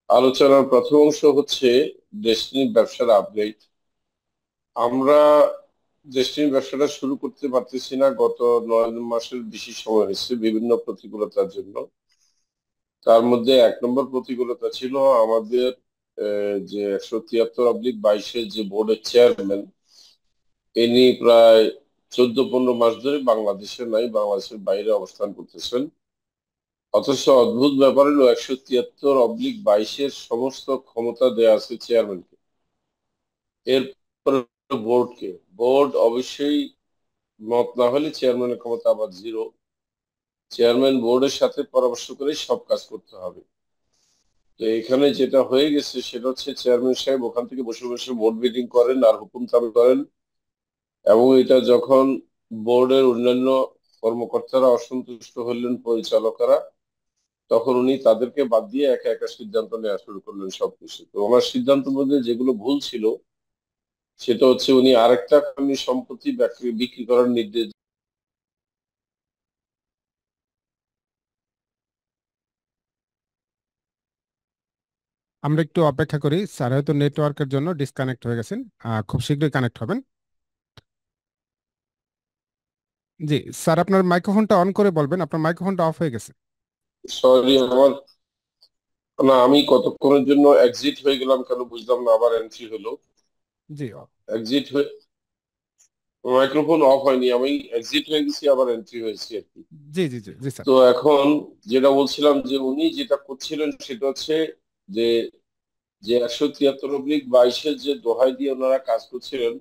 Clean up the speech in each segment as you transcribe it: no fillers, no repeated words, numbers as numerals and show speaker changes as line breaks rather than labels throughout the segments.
আলোচনার প্রথম অংশ হচ্ছে ডেস্টিনির ব্যবসার আপডেট। আমরা ডেস্টিনির ব্যবসাটা শুরু করতে পারতেছি না, গত 9 মাসের বেশি সময় হয়েছে বিভিন্ন প্রতিকূলতার জন্য। তার মধ্যে 1 নম্বর প্রতিকূলতা ছিল আমাদের যে 173/22-এর যে বোর্ডের চেয়ারম্যান, ইনি প্রায় 14-15 মাস ধরে বাংলাদেশে নাই, বাংলাদেশের বাইরে অবস্থান করতেছেন। অথচ অদ্ভুত ব্যাপার হলো 173/22-এর সমস্ত ক্ষমতা দেয়া আছে চেয়ারম্যানকে, এরপর বোর্ডকে। বোর্ড অবশ্যই মত না হলে চেয়ারম্যানের ক্ষমতা আবার জিরো। চেয়ারম্যান বোর্ডের সাথে পরামর্শ করে সব কাজ করতে হবে। তো এখানে যেটা হয়ে গেছে সেটা হচ্ছে চেয়ারম্যান সাহেব ওখান থেকে বসে বসে বোর্ড মিটিং করেন আর হুকুম তামিল করেন, এবং এটা যখন বোর্ডের অন্যান্য কর্মকর্তারা অসন্তুষ্ট হলেন, পরিচালকরা, তখন উনি তাদেরকে বাদ দিয়ে একা একা সিদ্ধান্ত নেওয়া শুরু করলেন সবকিছু। তো ওনার সিদ্ধান্তের মধ্যে যেগুলো ভুল ছিল সেটা হচ্ছে উনি আরেকটা খনি সম্পত্তি বিক্রি করার নির্দেশ।
আমরা একটু অপেক্ষা করি, স্যার হয়তো নেটওয়ার্কের জন্য ডিসকানেক্ট হয়ে গেছেন। খুব শীঘ্রই কানেক্ট হবেন। জি স্যার, আপনার মাইক্রোফোনটা অন করে বলবেন, আপনার মাইক্রোফোনটা অফ হয়ে গেছে।
সরি আমার, না আমি কতক্ষণের জন্য এক্সিট হয়ে গেলাম কেন বুঝলাম না, আবার এন্ট্রি হলো।
জি
এক্সিট হয়ে মাইক্রোফোন অফ হয়নি, আমি এক্সিট হয়ে গেছি আবার এন্ট্রি হয়েছি আর কি।
জি জি জি জি স্যার।
তো এখন যেটা বলছিলাম যে উনি যেটা করছিলেন সেটা হচ্ছে যে যে 173/22-এর যে দোহাই দিয়ে ওনারা কাজ করছিলেন,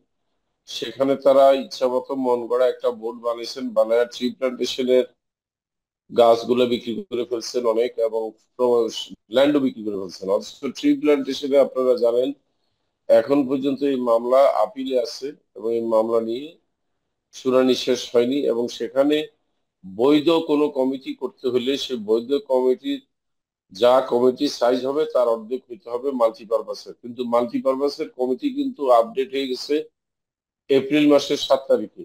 সেখানে তারা ইচ্ছা মতো মন গড়া একটা বোর্ড বানিয়েছেন, বানায় ট্রি প্লান্টেশনের গাছগুলো বিক্রি করে ফেলছেন অনেক, এবং ল্যান্ডও বিক্রি করে ফেলছেন। অথচ ট্রি প্লান্টেশনে আপনারা জানেন এখন পর্যন্ত এই মামলা আপিলে আছে, এবং এই মামলা নিয়ে শুনানি শেষ হয়নি। এবং সেখানে বৈধ কোনো কমিটি করতে হলে সে বৈধ কমিটির যা কমিটি সাইজ হবে তার অর্ধেক হইতে হবে মাল্টিপারপাসের, কিন্তু মাল্টিপারপাসের কমিটি কিন্তু আপডেট হয়ে গেছে এপ্রিল মাসের 7 তারিখে।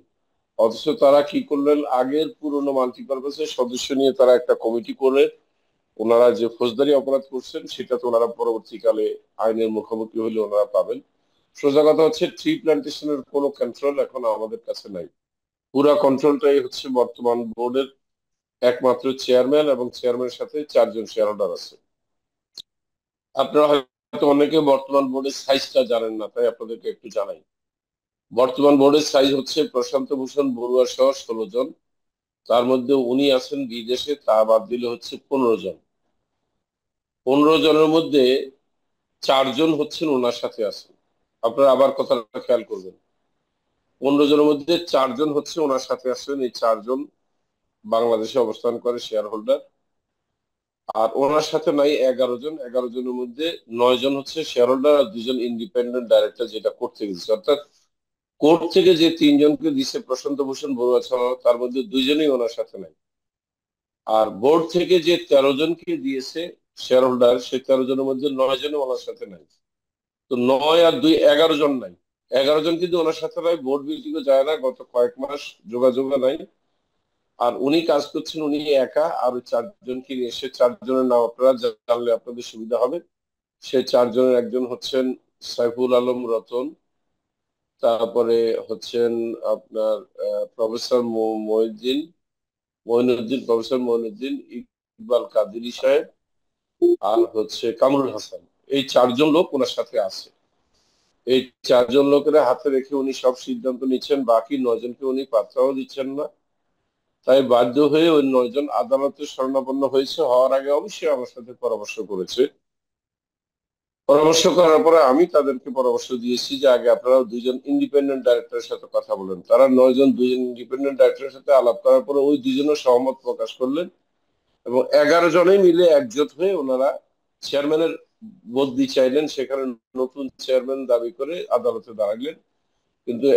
অথচ তারা কি করলেন, আগের পুরনো মাল্টিপারপাসের সদস্য নিয়ে তারা একটা কমিটি করে ওনারা যে ফৌজদারি অপরাধ করছেন সেটা তো ওনারা পরবর্তীকালে আইনের মুখোমুখি হলে ওনারা পাবেন। সোজা কথা হচ্ছে ট্রি প্লান্টেশনের কোনো কন্ট্রোল এখন আমাদের কাছে নাই। পুরা কন্ট্রোলটাই হচ্ছে বর্তমান বোর্ডের একমাত্র চেয়ারম্যান, এবং চেয়ারম্যানের সাথে 4 জন শেয়ার হোল্ডার আছে। আপনারা হয়তো অনেকে বর্তমান বোর্ডের সাইজটা জানেন না, তাই আপনাদেরকে একটু জানাই। বর্তমান বোর্ডের সাইজ হচ্ছে প্রশান্ত ভূষণ বড়ুয়া সহ 16 জন। তার মধ্যে উনি আছেন বিদেশে, তা বাদ দিলে হচ্ছে 15 জন। 15 জনের মধ্যে 4 জন হচ্ছেন ওনার সাথে আছেন। আপনারা আবার কথাটা খেয়াল করবেন, 15 জনের মধ্যে 4 জন হচ্ছে ওনার সাথে আছেন। এই 4 জন বাংলাদেশে অবস্থান করে শেয়ার হোল্ডার। আর ওনার সাথে নাই 11 জন। 11 জনের মধ্যে 9 জন হচ্ছে শেয়ার হোল্ডার আর 2 জন ইন্ডিপেন্ডেন্ট ডাইরেক্টর, যেটা কোর্ট থেকে দিচ্ছে। অর্থাৎ কোর্ট থেকে যে 3 জনকে দিছে প্রশান্ত ভূষণ বড়ুয়া ছাড়া, তার মধ্যে 2 জনই ওনার সাথে নাই। আর বোর্ড থেকে যে 13 জনকে দিয়েছে শেয়ার হোল্ডার, সেই 13 জনের মধ্যে 9 জনই ওনার সাথে নাই। তো 9 আর 2 11 জন নাই। 11 জন কিন্তু ওনার সাথে নাই, বোর্ড মিটিংও যায় না, গত কয়েক মাস যোগাযোগ নাই। আর উনি কাজ করছেন উনি একা, আর ওই 4 জনকে নিয়ে এসে, 4 জনের নাম আপনারা জানলে আপনাদের সুবিধা হবে। সেই 4 জনের একজন হচ্ছেন সাইফুল আলম রতন, তারপরে হচ্ছেন আপনার professor Moinuddin, professor Moinuddin, Iqbal Kadiri সাহেব, আর হচ্ছে কামরুল হাসান। এই 4 জন লোক ওনার সাথে আছে। এই 4 জন লোকের হাতে রেখে উনি সব সিদ্ধান্ত নিচ্ছেন, বাকি 9 জনকে উনি পাত্তাও দিচ্ছেন না। তাই বাধ্য হয়ে ওই 9 জন আদালতে শরণাপন্ন হয়েছে। হওয়ার আগে অবশ্যই আমার সাথে পরামর্শ করেছে। পরামর্শ করার পরে আমি তাদেরকে পরামর্শ দিয়েছি যে আগে আপনারা 2 জন ইন্ডিপেন্ডেন্ট ডাইরেক্টরের সাথে কথা বলেন। তারা 9 জন 2 জন ইন্ডিপেন্ডেন্ট ডাইরেক্টরের সাথে আলাপ করার পরে ওই 2 জনও সহমত প্রকাশ করলেন, এবং 11 জনেই মিলে একজোট হয়ে ওনারা চেয়ারম্যানের বদলি চাইলেন। সেখানে নতুন চেয়ারম্যান দাবি করে আদালতে দাঁড়ালেন। কিন্তু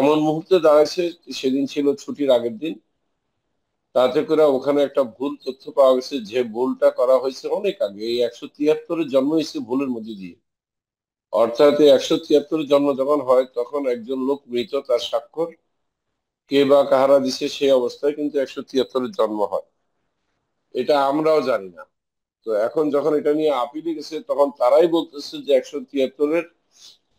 এমন মুহূর্তে দাঁড়াইছে, সেদিন ছিল ছুটির আগের দিন। তাতে করে ওখানে একটা ভুল তথ্য পাওয়া গেছে, যে ভুলটা করা হয়েছে অনেক আগে। এই 173-এর জন্ম হয়েছে ভুলের মধ্যে দিয়ে। অর্থাৎ এই 173-এর জন্ম যখন হয় তখন একজন লোক মৃত, তার স্বাক্ষর কে বা কাহারা দিছে সেই অবস্থায় কিন্তু 173-এর জন্ম হয়। এটা আমরাও জানি না। তো এখন যখন এটা নিয়ে আপিলে গেছে তখন তারাই বলতেছে যে 173-এর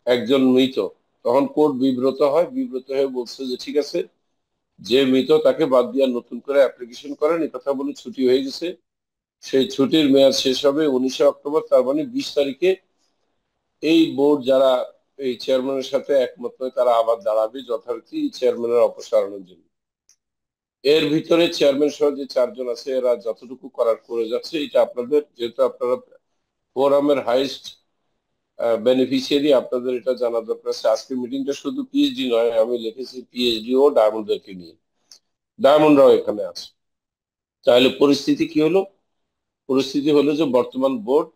একজন মৃত। তখন কোর্ট বিব্রত হয়, বিব্রত হয়ে বলছে যে ঠিক আছে, যে মৃত তাকে বাদ দিয়ে নতুন করে অ্যাপ্লিকেশন করেন, এই কথা বলে ছুটি হয়ে গেছে। সেই ছুটির মেয়াদ শেষ হবে 19 অক্টোবর, তার মানে 20 তারিখে এই বোর্ড যারা এই চেয়ারম্যানের সাথে একমত নয় তারা আবার দাঁড়াবে যথারীতি চেয়ারম্যানের অপসারণের জন্য। এর ভিতরে চেয়ারম্যান সহ যে 4 জন আছে এরা যতটুকু করার করে যাচ্ছে, এটা আপনাদের, যেহেতু আপনারা ফোরামের হাইস্ট বেনিফিশিয়ারি, আপনাদের এটা জানা দরকার আছে। আজকের মিটিংটা শুধু পিএইচডি নয়, আমি লিখেছি পিএইচডি ও ডায়মন্ডদেরকে নিয়ে, ডায়মন্ডরাও এখানে আছে। তাহলে পরিস্থিতি কি হলো? পরিস্থিতি হলো যে বর্তমান বোর্ড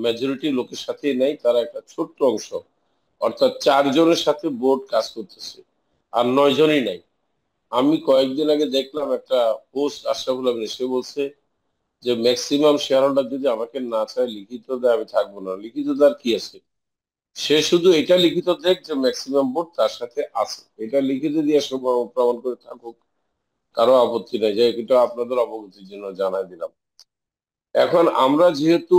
মেজরিটি লোকের সাথে নেই, তারা একটা ছোট্ট অংশ, অর্থাৎ 4 জনের সাথে বোর্ড কাজ করতেছে, আর 9 জনই নাই। আমি কয়েকদিন আগে দেখলাম একটা পোস্ট, আশরাফুল আমিন, সে বলছে যে ম্যাক্সিমাম শেয়ার হোল্ডার যদি আমাকে না চায় লিখিত দেয় আমি থাকবো না। লিখিত দেওয়ার কি আছে? সে শুধু এটা লিখিত দেখ যে ম্যাক্সিমাম বোর্ড তার সাথে আছে, এটা লিখিত দিয়ে সব প্রমাণ করে থাকুক, কারো আপত্তি নাই। যে এটা আপনাদের অবগতির জন্য জানাই দিলাম। এখন আমরা যেহেতু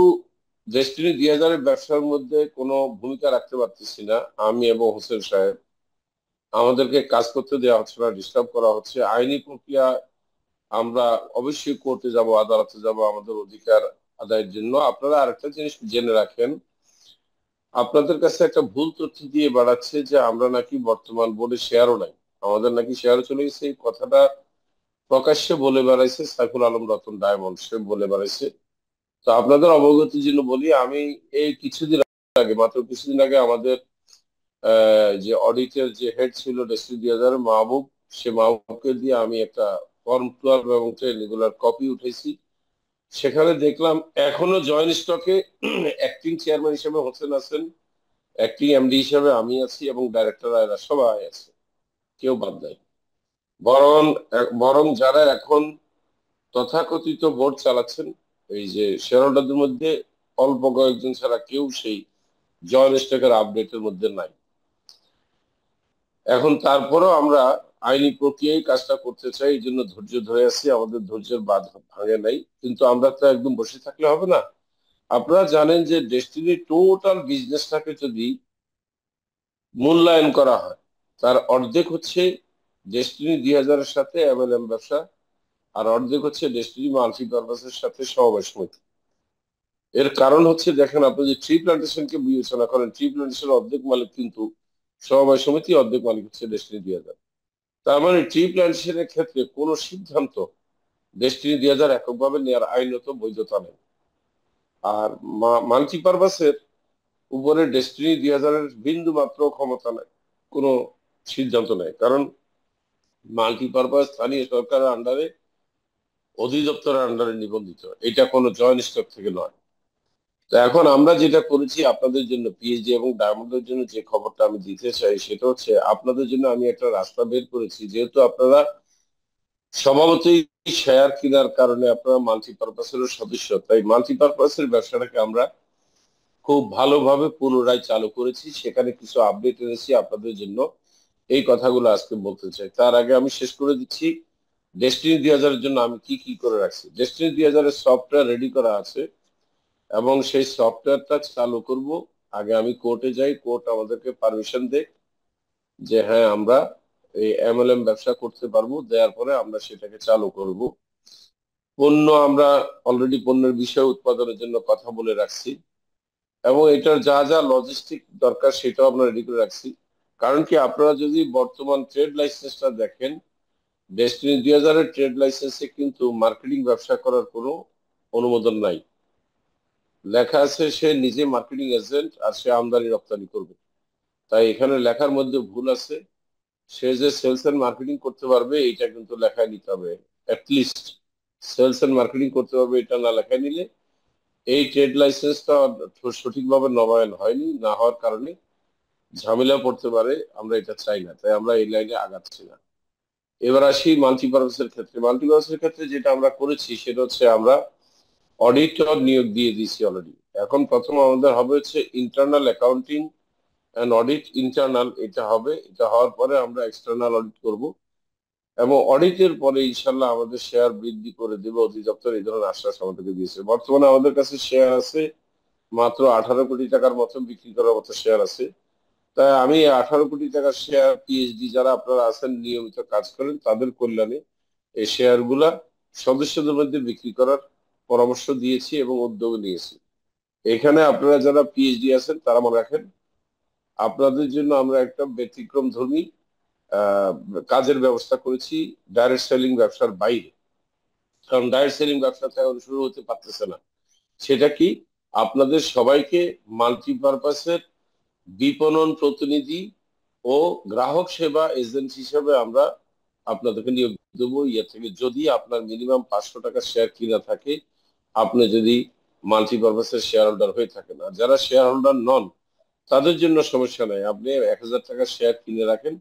ডেস্টিনি 2000-এর ব্যবসার মধ্যে কোনো ভূমিকা রাখতে পারতেছি না, আমি এবং হোসেন সাহেব, আমাদেরকে কাজ করতে দেওয়া হচ্ছে না, ডিস্টার্ব করা হচ্ছে। আইনি প্রক্রিয়া আমরা অবশ্যই কোর্টে যাব, আদালতে যাব আমাদের অধিকার আদায়ের জন্য। আপনারা আরেকটা জিনিস জেনে রাখেন, আপনাদের কাছে একটা ভুল তথ্য দিয়ে বাড়াচ্ছে যে আমরা নাকি বর্তমান বোর্ডে শেয়ারও নাই, আমাদের নাকি শেয়ারও চলে গেছে। এই কথাটা প্রকাশ্যে বলে বেড়াইছে সাইফুল আলম রতন ডায়মন্ড, সে বলে বেড়াইছে। তো আপনাদের অবগতির জন্য বলি, আমি এই কিছুদিন আগে, মাত্র কিছুদিন আগে, আমাদের যে অডিটের যে হেড ছিল ডেস্টিনি 2000, মাহবুব, সে মাহবুবকে দিয়ে আমি একটা ফর্ম 12 এবং 10 এগুলার কপি উঠেছি। সেখানে দেখলাম এখনো জয়েন্ট স্টকে অ্যাক্টিং চেয়ারম্যান হিসেবে হোসেন আছেন, অ্যাক্টিং এমডি হিসেবে আমি আছি, এবং ডাইরেক্টর এরা সবাই আছে, কেউ বাদ নাই। বরং বরং যারা এখন তথাকথিত বোর্ড চালাচ্ছেন, এই যে শেয়ার হোল্ডারদের মধ্যে অল্প কয়েকজন ছাড়া কেউ সেই জয়েন্ট স্টকের আপডেটের মধ্যে নাই। এখন তারপরেও আমরা আইনি প্রক্রিয়ায় কাজটা করতে চাই, এই জন্য ধৈর্য ধরে আছি, আমাদের ধৈর্যের বাঁধ ভাঙে নাই। কিন্তু আমরা তো একদম বসে থাকলে হবে না। আপনারা জানেন যে ডেস্টিনি টোটাল বিজনেসটাকে যদি মূল্যায়ন করা হয়, তার অর্ধেক হচ্ছে ডেস্টিনি 2000-এর সাথে এমএলএম ব্যবসা, আর অর্ধেক হচ্ছে ডেস্টিনি মাল্টিপারপাসের সাথে সমবায় সমিতি। এর কারণ হচ্ছে, দেখেন, আপনি যে ট্রি প্লান্টেশনকে বিবেচনা করেন, ট্রি প্লান্টেশনের অর্ধেক মালিক কিন্তু সমবায় সমিতি, অর্ধেক মালিক হচ্ছে ডেস্টিনি 2000। তার মানে ট্রি প্লান্টেশনের ক্ষেত্রে কোনো সিদ্ধান্ত ডেস্টিনি 2000 এককভাবে নেওয়ার আইনত বৈধতা নেই। আর মাল্টিপারপাসের উপরে ডেস্টিনি 2000-এর বিন্দু মাত্র ক্ষমতা নেই, কোনো সিদ্ধান্ত নেই। কারণ মাল্টিপারপাস স্থানীয় সরকারের আন্ডারে, অধিদপ্তরের আন্ডারে নিবন্ধিত, এটা কোনো জয়েন্ট স্টক থেকে নয়। তো এখন আমরা যেটা করেছি আপনাদের জন্য, পিএইচডি এবং ডায়মন্ডের জন্য যে খবরটা আমি দিতে চাই সেটা হচ্ছে, আপনাদের জন্য আমি একটা রাস্তা বের করেছি। যেহেতু আপনারা স্বভাবতই শেয়ার কেনার কারণে আপনারা মাল্টিপারপাসের সদস্য, তাই মাল্টিপারপাসের ব্যবসাটাকে আমরা খুব ভালোভাবে পুনরায় চালু করেছি, সেখানে কিছু আপডেট এনেছি আপনাদের জন্য। এই কথাগুলো আজকে বলতে চাই। তার আগে আমি শেষ করে দিচ্ছি ডেস্টিনি 2000-এর জন্য আমি কি কি করে রাখছি। ডেস্টিনি 2000-এর সফটওয়্যার রেডি করা আছে এবং সেই সফটওয়্যারটা চালু করব। আগে আমি কোর্টে যাই, কোর্ট আমাদেরকে পারমিশন দেয় যে হ্যাঁ আমরা এই এমএলএম ব্যবসা করতে পারবো, দেওয়ার পরে আমরা সেটাকে চালু করব। পণ্য আমরা অলরেডি পণ্যের বিষয় উৎপাদনের জন্য কথা বলে রাখছি, এবং এটার যা যা লজিস্টিক দরকার সেটাও আমরা রেডি করে রাখছি। কারণ কি, আপনারা যদি বর্তমান ট্রেড লাইসেন্সটা দেখেন, ডেস্টিনি 2000-এর ট্রেড লাইসেন্সে কিন্তু মার্কেটিং ব্যবসা করার কোনো অনুমোদন নাই। লেখা আছে সে নিজে মার্কেটিং এজেন্ট আর সে আমদানি রপ্তানি করবে। তাই এখানে লেখার মধ্যে ভুল আছে। সে যে সেলস এন্ড মার্কেটিং করতে পারবে এটা কিন্তু লেখায় নিতে হবে। অ্যাটলিস্ট সেলস এন্ড মার্কেটিং করতে পারবে এটা না লেখায় নিলে, এই ট্রেড লাইসেন্সটা সঠিকভাবে নবায়ন হয়নি, না হওয়ার কারণে ঝামেলা পড়তে পারে, আমরা এটা চাই না, তাই আমরা এই লাইনে আগাচ্ছি না। এবার আসি মাল্টিপারপাসের ক্ষেত্রে। মাল্টিপারপাসের ক্ষেত্রে যেটা আমরা করেছি সেটা হচ্ছে, আমরা অডিটর নিয়োগ দিয়ে দিয়েছি অলরেডি। এখন প্রথম আমাদের হবে হচ্ছে internal accounting and audit, internal এটা হবে। এটা হওয়ার পরে আমরা এক্সটার্নাল অডিট করব, এবং অডিটের পরে ইনশাল্লাহ আমাদের শেয়ার বৃদ্ধি করে দেবে অধিদপ্তর, এই ধরনের আশ্বাস আমাদেরকে দিয়েছে। বর্তমানে আমাদের কাছে শেয়ার আছে মাত্র 18 কোটি টাকার মতো, বিক্রি করার মতো শেয়ার আছে। তাই আমি 18 কোটি টাকার শেয়ার পিএইচডি যারা আপনারা আছেন নিয়মিত কাজ করেন তাদের কল্যাণে এই শেয়ার গুলা সদস্যদের মধ্যে বিক্রি করার পরামর্শ দিয়েছি এবং উদ্যোগ নিয়েছি। এখানে আপনারা যারা পিএইচডি আছেন তারা মনে রাখেন, আপনাদের জন্য আমরা একটা ব্যতিক্রম ধর্মী আহ কাজের ব্যবস্থা করেছি ডাইরেক্ট সেলিং ব্যবসার বাইরে। কারণ ডাইরেক্ট সেলিং ব্যবসাটা এখন শুরু হতে পারতেছে না। সেটা কি, আপনাদের সবাইকে মাল্টিপারপাসের বিপণন প্রতিনিধি ও গ্রাহক সেবা এজেন্ট হিসেবে আমরা আপনাদেরকে নিয়োগ দেবো। ইয়ে থেকে যদি আপনার মিনিমাম 500 টাকার শেয়ার কিনা থাকে, আপনি যদি মাল্টিপারপাসের শেয়ার হোল্ডার হয়ে থাকেন, আর যারা শেয়ার হোল্ডার নন তাদের জন্য সমস্যা নাই, আপনি 1000 টাকার শেয়ার কিনে রাখেন,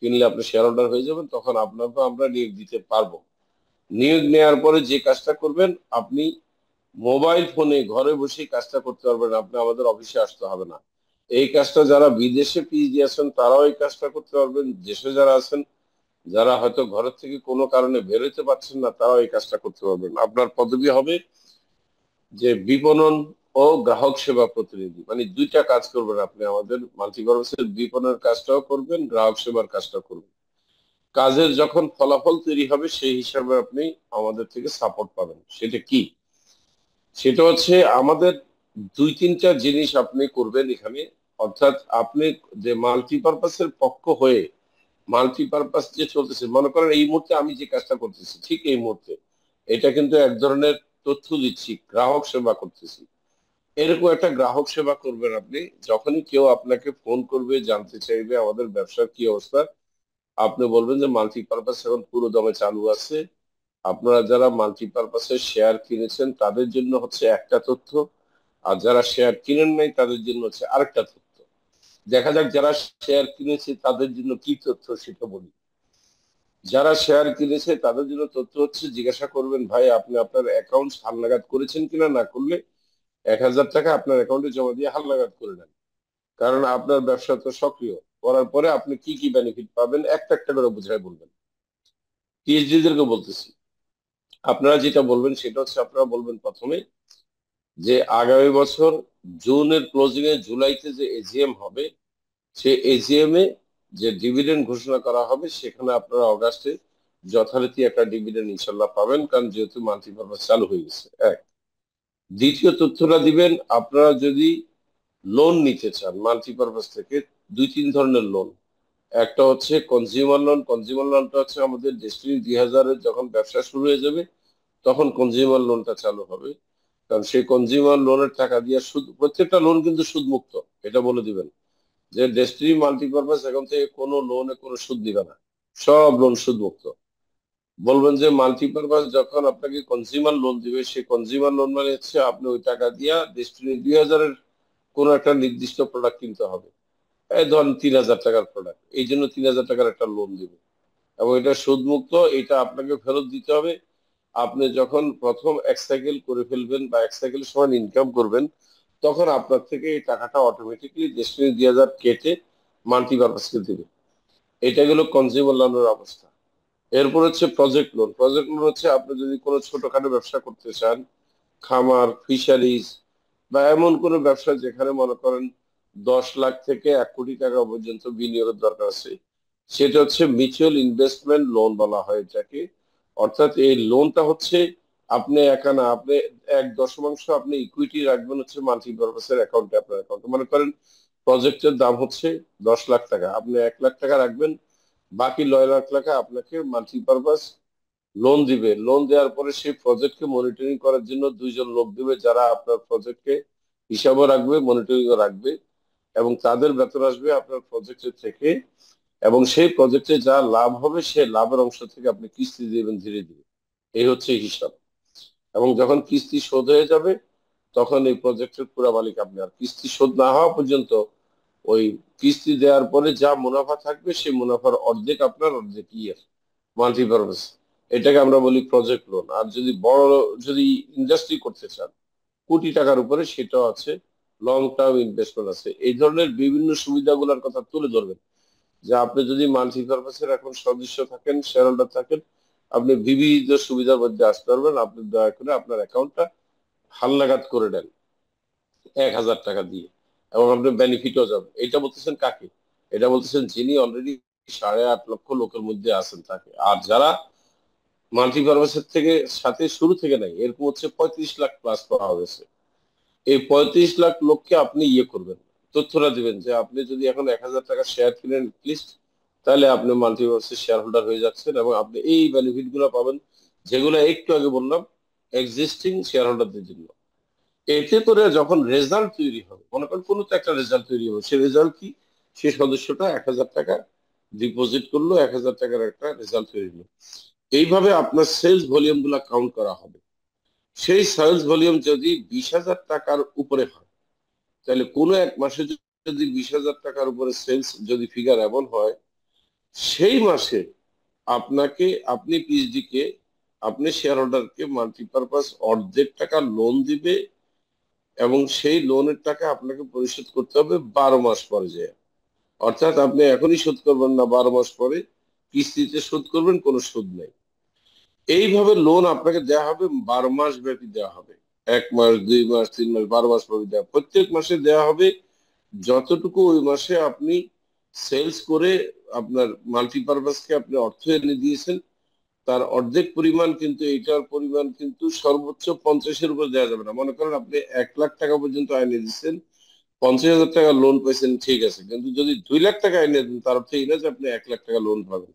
কিনলে আপনি শেয়ার হোল্ডার হয়ে যাবেন, তখন আপনাকে আমরা নিয়োগ দিতে পারবো। নিয়োগ নেওয়ার পরে যে কাজটা করবেন, আপনি মোবাইল ফোনে ঘরে বসে কাজটা করতে পারবেন, আপনি আমাদের অফিসে আসতে হবে না। এই কাজটা যারা বিদেশে পিএইচডি আছেন তারাও এই কাজটা করতে পারবেন, দেশে যারা আছেন যারা হয়তো ঘরের থেকে কোনো কারণে বেরোতে পারছেন না তারাও এই কাজটা করতে পারবেন। আপনার পদবি হবে যে বিপণন ও গ্রাহক সেবা প্রতিনিধি, মানে দুইটা কাজ করবেন আপনি, আমাদের মাল্টিপারপাসের বিপণনের কাজটাও করবেন, গ্রাহক সেবার কাজটাও করবেন। কাজের যখন ফলাফল তৈরি হবে সেই হিসাবে আপনি আমাদের থেকে সাপোর্ট পাবেন। সেটা কি, সেটা হচ্ছে আমাদের দুই তিনটা জিনিস আপনি করবেন এখানে। অর্থাৎ আপনি যে মাল্টিপারপাসের পক্ষ হয়ে, মাল্টিপারপাস যে চলতেছে, মনে করেন এই মুহূর্তে আমি যে কাজটা করতেছি ঠিক এই মুহূর্তে, এটা কিন্তু এক ধরনের তথ্য দিচ্ছি, গ্রাহক সেবা করতেছি। এরকম একটা গ্রাহক সেবা করবেন আপনি। যখনই কেউ আপনাকে ফোন করবে, জানতে চাইবে আমাদের ব্যবসার কি অবস্থা, আপনি বলবেন যে মাল্টিপারপাস এখন পুরো দমে চালু আছে, আপনারা যারা মাল্টিপারপাসের শেয়ার কিনেছেন তাদের জন্য হচ্ছে একটা তথ্য, আর যারা শেয়ার কিনেন নাই তাদের জন্য হচ্ছে আরেকটা তথ্য। দেখা যাক যারা শেয়ার কিনেছে তাদের জন্য কি তথ্য সেটা বলি। যারা শেয়ার কিনেছে তাদের জন্য তথ্য হচ্ছে, জিজ্ঞাসা করবেন ভাই আপনি আপনার অ্যাকাউন্ট হালনাগাদ করেছেন কিনা, না করলে 1000 টাকা আপনার অ্যাকাউন্টে জমা দিয়ে হালনাগাদ করে নেন। কারণ আপনার ব্যবসা তো সক্রিয়, করার পরে আপনি কি কি বেনিফিট পাবেন একটা একটা করে বুঝাই বলবেন। পিএইচডি দেরকে বলতেছি, আপনারা যেটা বলবেন সেটা হচ্ছে, আপনারা বলবেন প্রথমে যে আগামী বছর জুনের ক্লোজিং এ জুলাইতে যে এজিএম হবে, সে এজিএম এ যে ডিভিডেন্ড ঘোষণা করা হবে সেখানে আপনারা অগাস্টে যথারীতি একটা ডিভিডেন্ড ইনশাল্লাহ পাবেন, কারণ যেহেতু মাল্টিপারপাস চালু হয়ে গেছে। এক, দ্বিতীয় তথ্যটা দিবেন, আপনারা যদি লোন নিতে চান মাল্টিপারপাস থেকে, দুই তিন ধরনের লোন। একটা হচ্ছে কনজিউমার লোন। কনজিউমার লোনটা হচ্ছে আমাদের ডেস্টিনি 2000-এর যখন ব্যবসা শুরু হয়ে যাবে তখন কনজিউমার লোনটা চালু হবে। কারণ সেই কনজিউমার লোনের টাকা দিয়ে সুদ, প্রত্যেকটা লোন কিন্তু সুদ মুক্ত, এটা বলে দিবেন যে ডেস্টিনি মাল্টিপারপাস এখন থেকে কোনো লোনে কোনো সুদ দিবে না, সব লোন সুদ মুক্ত। বলবেন যে মাল্টিপারপাস যখন আপনাকে কনজিউমার লোন দিবে, সেই কনজিউমার লোন মানে হচ্ছে আপনি ওই টাকা দিয়া ডেস্টিনি 2000-এর কোন একটা নির্দিষ্ট প্রোডাক্ট কিনতে হবে। এই ধরেন 3000 টাকার প্রোডাক্ট, এই জন্য 3000 টাকার একটা লোন দিবে এবং এটা সুদ মুক্ত, এটা আপনাকে ফেরত দিতে হবে। আপনি যখন প্রথম এক সাইকেল করে ফেলবেন বা এক সাইকেল সমান ইনকাম করবেন, তখন আপনার থেকে এই টাকাটা অটোমেটিকলি ডেস্টিনি 2000 কেটে মাল্টিপারপাসকে দিবে। এটা গেল কনজিউমার লোনের অবস্থা। এরপর হচ্ছে প্রজেক্ট লোন। প্রজেক্ট লোন হচ্ছে আপনি যদি কোনো ছোটখাটো ব্যবসা করতে চান, খামার, ফিশারিজ বা এমন কোনো ব্যবসা যেখানে মনে করেন 10 লাখ থেকে 1 কোটি টাকা পর্যন্ত বিনিয়োগের দরকার আছে, সেটা হচ্ছে মিউচুয়াল ইনভেস্টমেন্ট লোন বলা হয় এটাকে। অর্থাৎ এই লোনটা হচ্ছে আপনি একা না, আপনি 1/10 আপনি ইকুইটি রাখবেন হচ্ছে মাল্টিপারপাসের অ্যাকাউন্টে। আপনার অ্যাকাউন্টে মনে করেন প্রজেক্টের দাম হচ্ছে 10 লাখ টাকা, আপনি 1 লাখ টাকা রাখবেন, বাকি 9 লাখ টাকা আপনাকে মাল্টিপারপাস লোন দিবে। লোন দেওয়ার পরে সেই প্রজেক্টকে মনিটরিং করার জন্য দুইজন লোক দিবে, যারা আপনার প্রজেক্টকে হিসাবও রাখবে, মনিটরিংও রাখবে, এবং তাদের বেতন আসবে আপনার প্রজেক্টের থেকে। এবং সেই প্রজেক্টে যা লাভ হবে সেই লাভের অংশ থেকে আপনি কিস্তি দিবেন ধীরে ধীরে। এই হচ্ছে হিসাব। এবং যখন কিস্তি শোধ হয়ে যাবে তখন এই প্রজেক্টের পুরো মালিক আপনি। আর কিস্তি শোধ না হওয়া পর্যন্ত ওই কিস্তি দেওয়ার পরে যা মুনাফা থাকবে সেই মুনাফার অর্ধেক আপনার, অর্ধেক ইয়ের মাল্টিপারপাস। এটাকে আমরা বলি প্রজেক্ট লোন। আর যদি বড়, যদি ইন্ডাস্ট্রি করতে চান কোটি টাকার উপরে, সেটাও আছে, লং টার্ম ইনভেস্টমেন্ট আছে। এই ধরনের বিভিন্ন সুবিধাগুলোর কথা তুলে ধরবেন। যে আপনি যদি মাল্টিপারপাসের এখন সদস্য থাকেন, শেয়ার হোল্ডার থাকেন, আপনি বিবিধ সুবিধার মধ্যে আসতে পারবেন। আপনি দয়া করে আপনার অ্যাকাউন্টটা হালনাগাদ করে দেন 1,000 টাকা দিয়ে, এবং আপনার বেনিফিটও যাবে। এটা বলতেছেন কাকে? এটা বলতেছেন যিনি অলরেডি 8.5 লক্ষ লোকের মধ্যে আছেন তাকে। আর যারা মাল্টিপারপাসের থেকে সাথে শুরু থেকে নাই, এরকম হচ্ছে 35 লাখ প্লাস পাওয়া গেছে। এই 35 লাখ লোককে আপনি ইয়ে করবেন, তথ্যটা দিবেন যে আপনি যদি এখন 1,000 টাকা শেয়ার কিনেন লিস্ট, তাহলে আপনি মাল্টিভার্সের শেয়ার হোল্ডার হয়ে যাচ্ছেন, এবং আপনি এই বেনিফিট গুলো পাবেন যেগুলো একটু আগে বললাম এক্সিস্টিং শেয়ার হোল্ডারদের জন্য। এতে করে যখন রেজাল্ট তৈরি হবে, মনে করেন কোনো তো একটা রেজাল্ট তৈরি হবে, সে রেজাল্ট কি? সে সদস্যটা 1,000 টাকা ডিপোজিট করলো, 1,000 টাকার একটা রেজাল্ট তৈরি হলো। এইভাবে আপনার সেলস ভলিউম গুলা কাউন্ট করা হবে। সেই সেলস ভলিউম যদি 20,000 টাকার উপরে হয়, তাহলে কোনো এক মাসে যদি 20,000 টাকার উপরে সেলস যদি ফিগার এমন হয়, সেই মাসে আপনাকে, আপনি পিএইচডি কে, আপনি শেয়ার হোল্ডারকে মাল্টিপারপাস অর্ধেক টাকা লোন দিবে, এবং সেই লোনের টাকা আপনাকে পরিশোধ করতে হবে 12 মাস পরে যে। অর্থাৎ আপনি এখনই শোধ করবেন না, 12 মাস পরে কিস্তিতে শোধ করবেন, কোনো সুদ নেই। এইভাবে লোন আপনাকে দেওয়া হবে, 12 মাস ব্যাপী দেওয়া হবে। 1 মাস, 2 মাস, 3 মাস, 12 মাস পরে দেওয়া, প্রত্যেক মাসে দেওয়া হবে যতটুকু ওই মাসে আপনি সেলস করে আপনার মাল্টিপারপাসকে আপনি অর্থ এনে দিয়েছেন, তার অর্ধেক পরিমাণ। কিন্তু এইটার পরিমাণ কিন্তু সর্বোচ্চ 50-এর উপর দেওয়া যাবে না। মনে করেন আপনি 1 লাখ টাকা পর্যন্ত আইনে দিচ্ছেন, 50,000 টাকা লোন পাইছেন, ঠিক আছে, কিন্তু যদি 2 লাখ টাকা আইনে দেন, তার অর্থ এই না যে আপনি 1 লাখ টাকা লোন পাবেন।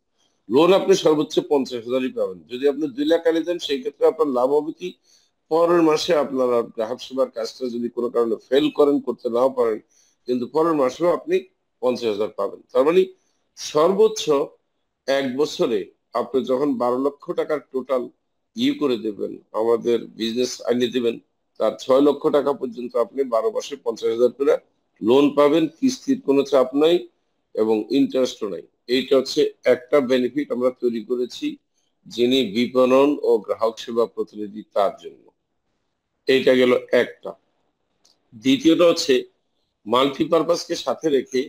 লোন আপনি সর্বোচ্চ 50,000-ই পাবেন। যদি আপনি 2 লাখ আইনে দেন, সেই ক্ষেত্রে আপনার লাভ হবে কি, পরের মাসে আপনারা গ্রাহক সেবার কাজটা যদি কোনো কারণে ফেল করেন, করতে নাও পারেন, কিন্তু পরের মাসেও আপনি 50,000 পাবেন। তার মানে সর্বোচ্চ 1 বছরে আপনি যখন 12 লক্ষ টাকার টোটাল করে দেবেন, আমাদের বিজনেস আইনে দেবেন, তার 6 লক্ষ টাকা পর্যন্ত আপনি 12 মাসে 50,000 করে লোন পাবেন। কিস্তির কোনো চাপ নাই এবং ইন্টারেস্টও নাই। এইটা হচ্ছে একটা বেনিফিট আমরা তৈরি করেছি যিনি বিপণন ও গ্রাহক সেবা প্রতিনিধি, তার জন্য। এইটা গেল একটা। দ্বিতীয়টা হচ্ছে মাল্টিপারপাসকে সাথে রেখে,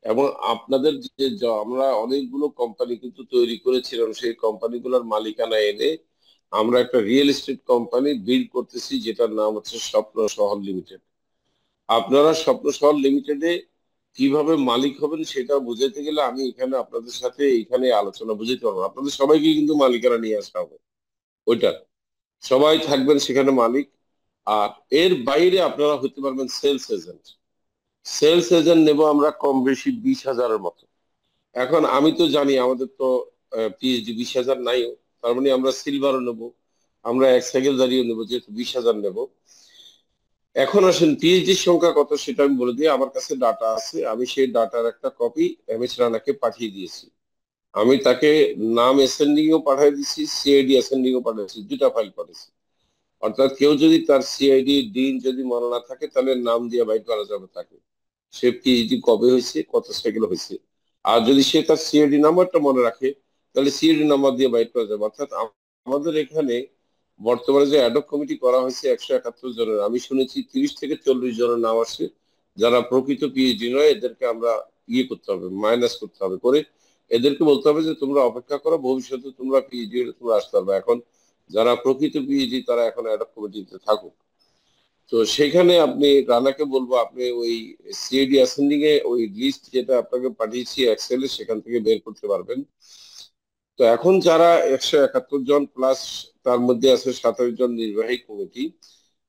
এবং আপনাদের যে আমরা অনেকগুলো কোম্পানি কিন্তু তৈরি করেছিলাম, সেই কোম্পানিগুলোর মালিকানা এনে আমরা একটা রিয়েল এস্টেট কোম্পানি বিল্ড করতেছি, যেটার নাম হচ্ছে স্বপ্ন শহর লিমিটেড। আপনারা স্বপ্ন শহর লিমিটেডে কিভাবে মালিক হবেন সেটা বুঝাইতে গেলে আমি এখানে আপনাদের সাথে এখানে আলোচনা বুঝাইতে পারবো না। আপনাদের সবাইকে কিন্তু মালিকানা নিয়ে আসা হবে ওইটা, সবাই থাকবেন সেখানে মালিক। আর এর বাইরে আপনারা হতে পারবেন সেলস এজেন্ট। সেলস এজেন্ট নেব আমরা কম বেশি 20,000-এর মতো। এখন আমি তো জানি আমাদের তো পিএইচডি 20,000 নাইও, তার মানে আমরা সিলভারও নেব, আমরা এক সাইকেল দাঁড়িয়ে নেবো, যেহেতু 20,000 নেব। এখন আসেন পিএইচডির সংখ্যা কত সেটা আমি বলে দিই। আমার কাছে ডাটা আছে, আমি সেই ডাটার একটা কপি এমএস রানাকে পাঠিয়ে দিয়েছি। আমি তাকে নাম অ্যাসেন্ডিং ও পাঠিয়ে দিয়েছি, সিআইডি অ্যাসেন্ডিং ও পাঠিয়েছি, দুটা ফাইল পাঠিয়েছি। অর্থাৎ কেউ যদি তার সিআইডি ডিন যদি মনে না থাকে, তাহলে নাম দিয়ে বাইট করা যাবে তাকে, সে পিএইচডি কবে হয়েছে, কত সাইকেল হয়েছে। আর যদি সে তার সিআইডি নাম্বারটা মনে রাখে, তাহলে সিআইডি নাম্বার দিয়ে বাইট করা যাবে। অর্থাৎ আমাদের এখানে বর্তমানে যে অ্যাডক কমিটি করা হয়েছে 171 জনের, আমি শুনেছি 30 থেকে 40 জনের নাম আসছে যারা প্রকৃত পিএইচডি নয়। এদেরকে আমরা করতে হবে, মাইনাস করতে হবে, করে এদেরকে বলতে হবে যে তোমরা অপেক্ষা করো, ভবিষ্যতে তোমরা পিএইচডি হলে তোমরা আসতে পারবে। এখন যারা প্রকৃত পিএইচডি তারা এখন অ্যাডক কমিটিতে থাকুক। তো সেখানে আপনি রানাকে বলবো, আপনি ওই সিআইডি অ্যাসেন্ডিং এ ওই লিস্ট যেটা আপনাকে পাঠিয়েছি এক্সেলে, সেখান থেকে বের করতে পারবেন। তো এখন যারা 171 জন প্লাস, তার মধ্যে আছে 27 জন নির্বাহী কমিটি,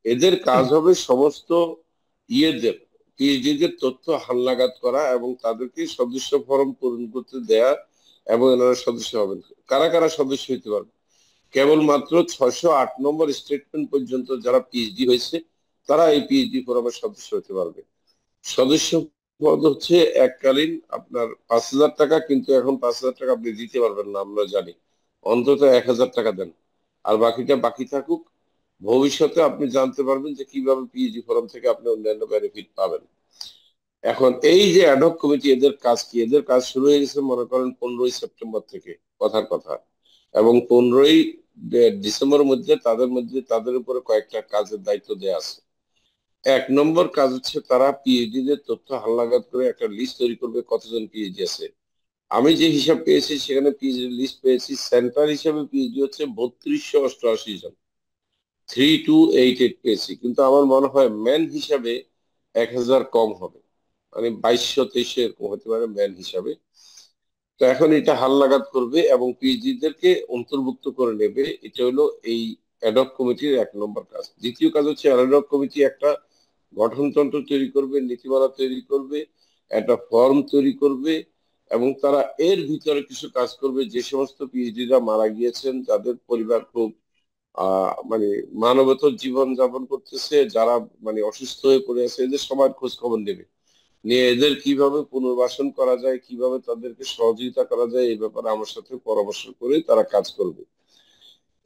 এদের কাজ হবে সমস্ত ইয়েদের, পিএইচডি দের তথ্য হালনাগাদ করা এবং তাদেরকে সদস্য ফরম পূরণ করতে দেয়া, এবং এনারা সদস্য হবেন। কারা কারা সদস্য হতে পারবে? কেবলমাত্র 608 নম্বর স্টেটমেন্ট পর্যন্ত যারা পিএইচডি হয়েছে, তারা এই পিএইচডি ফোরামের সদস্য হতে পারবে। সদস্য পদ হচ্ছে এককালীন আপনার 5,000 টাকা, কিন্তু এখন 5,000 টাকা আপনি দিতে পারবেন না, আমরা জানি। অন্তত 1,000 টাকা দেন, আর বাকিটা বাকি থাকুক। ভবিষ্যতে আপনি জানতে পারবেন যে কিভাবে পিএইচডি ফোরাম থেকে আপনি অন্যান্য বেনিফিট পাবেন। এখন এই যে অ্যাডহক কমিটি, এদের কাজ কি? এদের কাজ শুরু হয়ে গেছে মনে করেন 15ই সেপ্টেম্বর থেকে, কথার কথা, এবং 15ই ডিসেম্বরের মধ্যে তাদের উপরে কয়েকটা কাজের দায়িত্ব দেওয়া আছে। 1 নম্বর কাজ হচ্ছে তারা পিএইচডি দের তথ্য হালনাগাদ করে একটা লিস্ট তৈরি করবে কতজন পিএইচডি আছে। আমি যে হিসাব পেয়েছি সেখানে পিএইচডি লিস্ট পেয়েছি, সেন্টার হিসাবে পিএইচডি হচ্ছে 3288 জন, 3288 পেয়েছি, কিন্তু আমার মনে হয় ম্যান হিসাবে 1000 কম হবে, মানে 2200 2300 এরকম হতে পারে ম্যান হিসাবে। তো এখন এটা হালনাগাদ করবে এবং পিএইচডি দেরকে অন্তর্ভুক্ত করে নেবে, এটা হলো এই অ্যাডহক কমিটির 1 নম্বর কাজ। দ্বিতীয় কাজ হচ্ছে অ্যাডহক কমিটি একটা গঠনতন্ত্র তৈরি করবে, নীতিমালা তৈরি করবে, একটা ফর্ম তৈরি করবে, এবং তারা এর ভিতরে কিছু কাজ করবে। যে সমস্ত পিএইচডিরা মারা গিয়েছেন, যাদের পরিবার খুব মানে মানবেতর জীবন যাপন করতেছে, যারা মানে অসুস্থ হয়ে পড়ে আছে, এদের সবার খোঁজ খবর নেবে, নিয়ে এদের কিভাবে পুনর্বাসন করা যায়, কিভাবে তাদেরকে সহযোগিতা করা যায়, এই ব্যাপারে আমার সাথে পরামর্শ করে তারা কাজ করবে।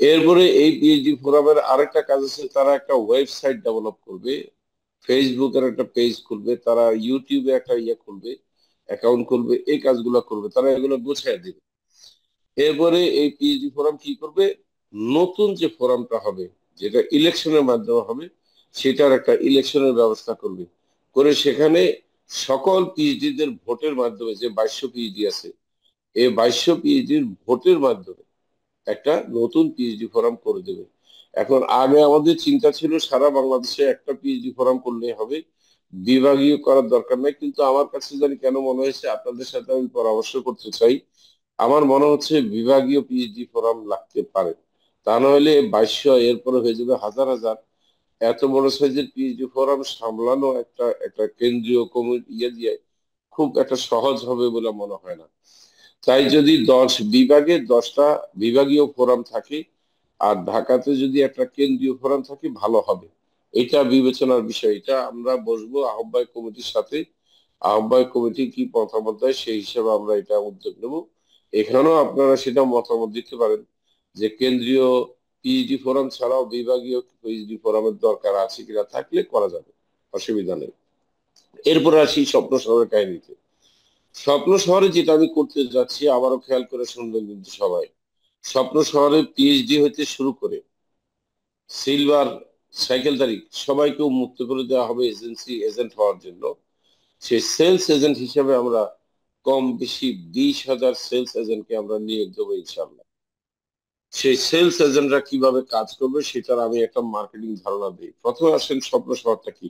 এরপরে এই পিএইচডি ফোরামের আরেকটা কাজ আছে, তারা একটা ওয়েবসাইট ডেভেলপ করবে, ফেসবুকের একটা পেজ খুলবে, তারা ইউটিউবে একটা ইয়ে খুলবে, অ্যাকাউন্ট খুলবে, এই কাজগুলো করবে, তারা এগুলো গোছায় দিবে। এরপরে এই পিএইচডি ফোরাম কি করবে, নতুন যে ফোরামটা হবে, যেটা ইলেকশনের মাধ্যমে হবে, সেটার একটা ইলেকশনের ব্যবস্থা করবে, করে সেখানে সকল পিএইচডি দের ভোটের মাধ্যমে, যে 2200 পিএইচডি আছে, এই 2200 পিএইচডির ভোটের মাধ্যমে একটা নতুন পিএইচডি ফোরাম করে দেবে। এখন আগে আমাদের চিন্তা ছিল সারা বাংলাদেশে একটা পিএইচডি ফোরাম করলে হবে, বিভাগীয় করার দরকার নাই, কিন্তু আমার কাছে জানি কেন মনে হয়েছে, আপনাদের সাথে আমি পরামর্শ করতে চাই, আমার মনে হচ্ছে বিভাগীয় পিএইচডি ফোরাম লাগতে পারে। তা না হলে 2200 এরপরে হয়ে যাবে হাজার হাজার। এত বড় সাইজের পিএইচডি ফোরাম সামলানো একটা একটা কেন্দ্রীয় কমিটি ইয়ে দিয়ে খুব একটা সহজ হবে বলে মনে হয় না। তাই যদি 10 বিভাগে 10টা বিভাগীয় ফোরাম থাকে, আর ঢাকাতে যদি একটা কেন্দ্রীয় ফোরাম থাকে, ভালো হবে। এটা বিবেচনার বিষয়, এটা আমরা বসবো আহ্বায়ক কমিটির সাথে, আহ্বায়ক কমিটি কি মতামত দেয় সেই হিসেবে আমরা এটা উদ্যোগ নেব। এখানেও আপনারা সেটা মতামত দিতে পারেন যে কেন্দ্রীয় পিএইচডি ফোরাম ছাড়াও বিভাগীয় পিএইচডি ফোরামের দরকার আছে কিনা, থাকলে করা যাবে, অসুবিধা নেই। এরপর আসি স্বপ্ন শহরের কাহিনীতে। স্বপ্ন শহরে যেটা আমি করতে যাচ্ছি, আবারও খেয়াল করে শুনবেন কিন্তু সবাই, স্বপ্ন শহরে পিএইচডি হতে শুরু করে সিলভার, সাইকেলদারি সবাইকে মুক্ত করে দেওয়া হবে এজেন্সি এজেন্ট হওয়ার জন্য। সেই সেলস এজেন্ট হিসেবে আমরা কম বেশি 20,000 সেলস এজেন্টকে আমরা নিয়োগ দেবো ইনশাল্লাহ। সেই সেলস এজেন্টরা কিভাবে কাজ করবে সেটার আমি একটা মার্কেটিং ধারণা দিই। প্রথমে আসেন স্বপ্ন শহরটা কি।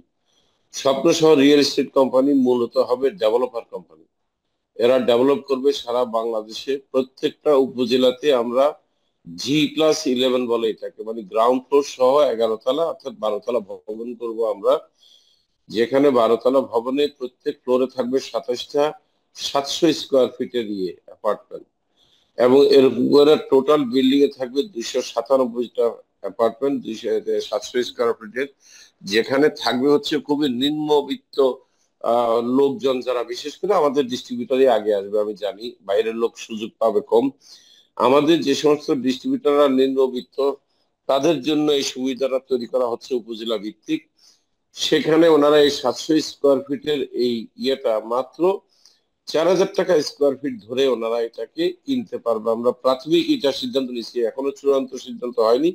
স্বপ্ন শহর রিয়েল এস্টেট কোম্পানি মূলত হবে ডেভেলপার কোম্পানি। এরা ডেভেলপ করবে সারা বাংলাদেশে প্রত্যেকটা উপজেলাতে। আমরা G+11 বলে এটাকে, মানে গ্রাউন্ড ফ্লোর সহ 11 তলা, অর্থাৎ 12 তলা ভবন করব আমরা, যেখানে 12 তলা ভবনে প্রত্যেক ফ্লোরে থাকবে 27টা 700 স্কোয়ার ফিটের অ্যাপার্টমেন্ট, এবং এর উপরে টোটাল বিল্ডিং এ থাকবে 297টা অ্যাপার্টমেন্ট, 700 স্কোয়ার ফিটের, যেখানে থাকবে হচ্ছে খুবই নিম্নবিত্ত লোকজন, যারা বিশেষ করে আমাদের ডিস্ট্রিবিউটরই আগে আসবে, আমি জানি বাইরের লোক সুযোগ পাবে কম। আমাদের যে সমস্ত ডিস্ট্রিবিউটররা নিম্নবিত্ত, তাদের জন্য এই সুবিধাটা তৈরি করা হচ্ছে উপজেলা ভিত্তিক। সেখানে ওনারা এই 700 স্কোয়ার ফিটের এই মাত্র 4,000 টাকা স্কোয়ার ফিট ধরে ওনারা এটাকে কিনতে পারবে। আমরা প্রাথমিক এটা সিদ্ধান্ত নিচ্ছি, এখনো চূড়ান্ত সিদ্ধান্ত হয়নি।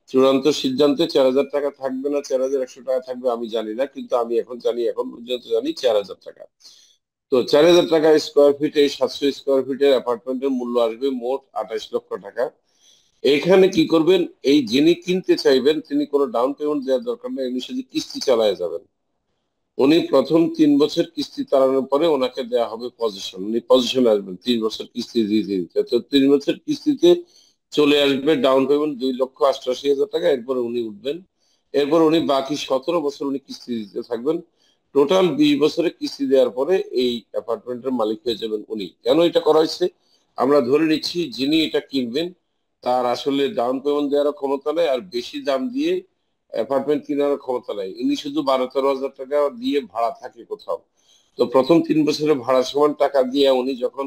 চূড়ান্ত সিদ্ধান্তে 4,000 টাকা থাকবে না 4,100 টাকা থাকবে আমি জানি না, কিন্তু আমি এখন জানি, এখন পর্যন্ত জানি 4,000 টাকা। তো 4,000 টাকা স্কোয়ার ফিট এই 700 স্কোয়ার ফিটের অ্যাপার্টমেন্টের মূল্য আসবে মোট 28 লক্ষ টাকা। এইখানে কি করবেন, এই যিনি কিনতে চাইবেন তিনি কোনো ডাউন পেমেন্ট দেওয়ার দরকার নেই, উনি শুধু কিস্তি চালায় যাবেন। উনি প্রথম 3 বছর কিস্তি চালানোর পরে ওনাকে দেওয়া হবে পজিশন, উনি পজিশনে আসবেন 3 বছর কিস্তি দিতে দিতে। তো 3 বছর কিস্তিতে চলে আসবে ডাউন পেমেন্ট 2,88,000 টাকা, এরপরে উনি উঠবেন। এরপর উনি বাকি 17 বছর উনি কিস্তি দিতে থাকবেন। টোটাল 20 বছরে কিস্তি দেওয়ার পরে এই অ্যাপার্টমেন্টের মালিক হয়ে যাবেন উনি। কেন এটা করা হয়েছে, আমরা ধরে নিচ্ছি যিনি এটা কিনবেন তার আসলে ডাউন পেমেন্ট দেওয়ার ক্ষমতা নেই, আর বেশি দাম দিয়ে অ্যাপার্টমেন্ট কেনার ক্ষমতা নাই, ইনি শুধু 12-13 হাজার টাকা দিয়ে ভাড়া থাকে কোথাও। তো প্রথম 3 বছরে ভাড়া সমান টাকা দিয়ে উনি যখন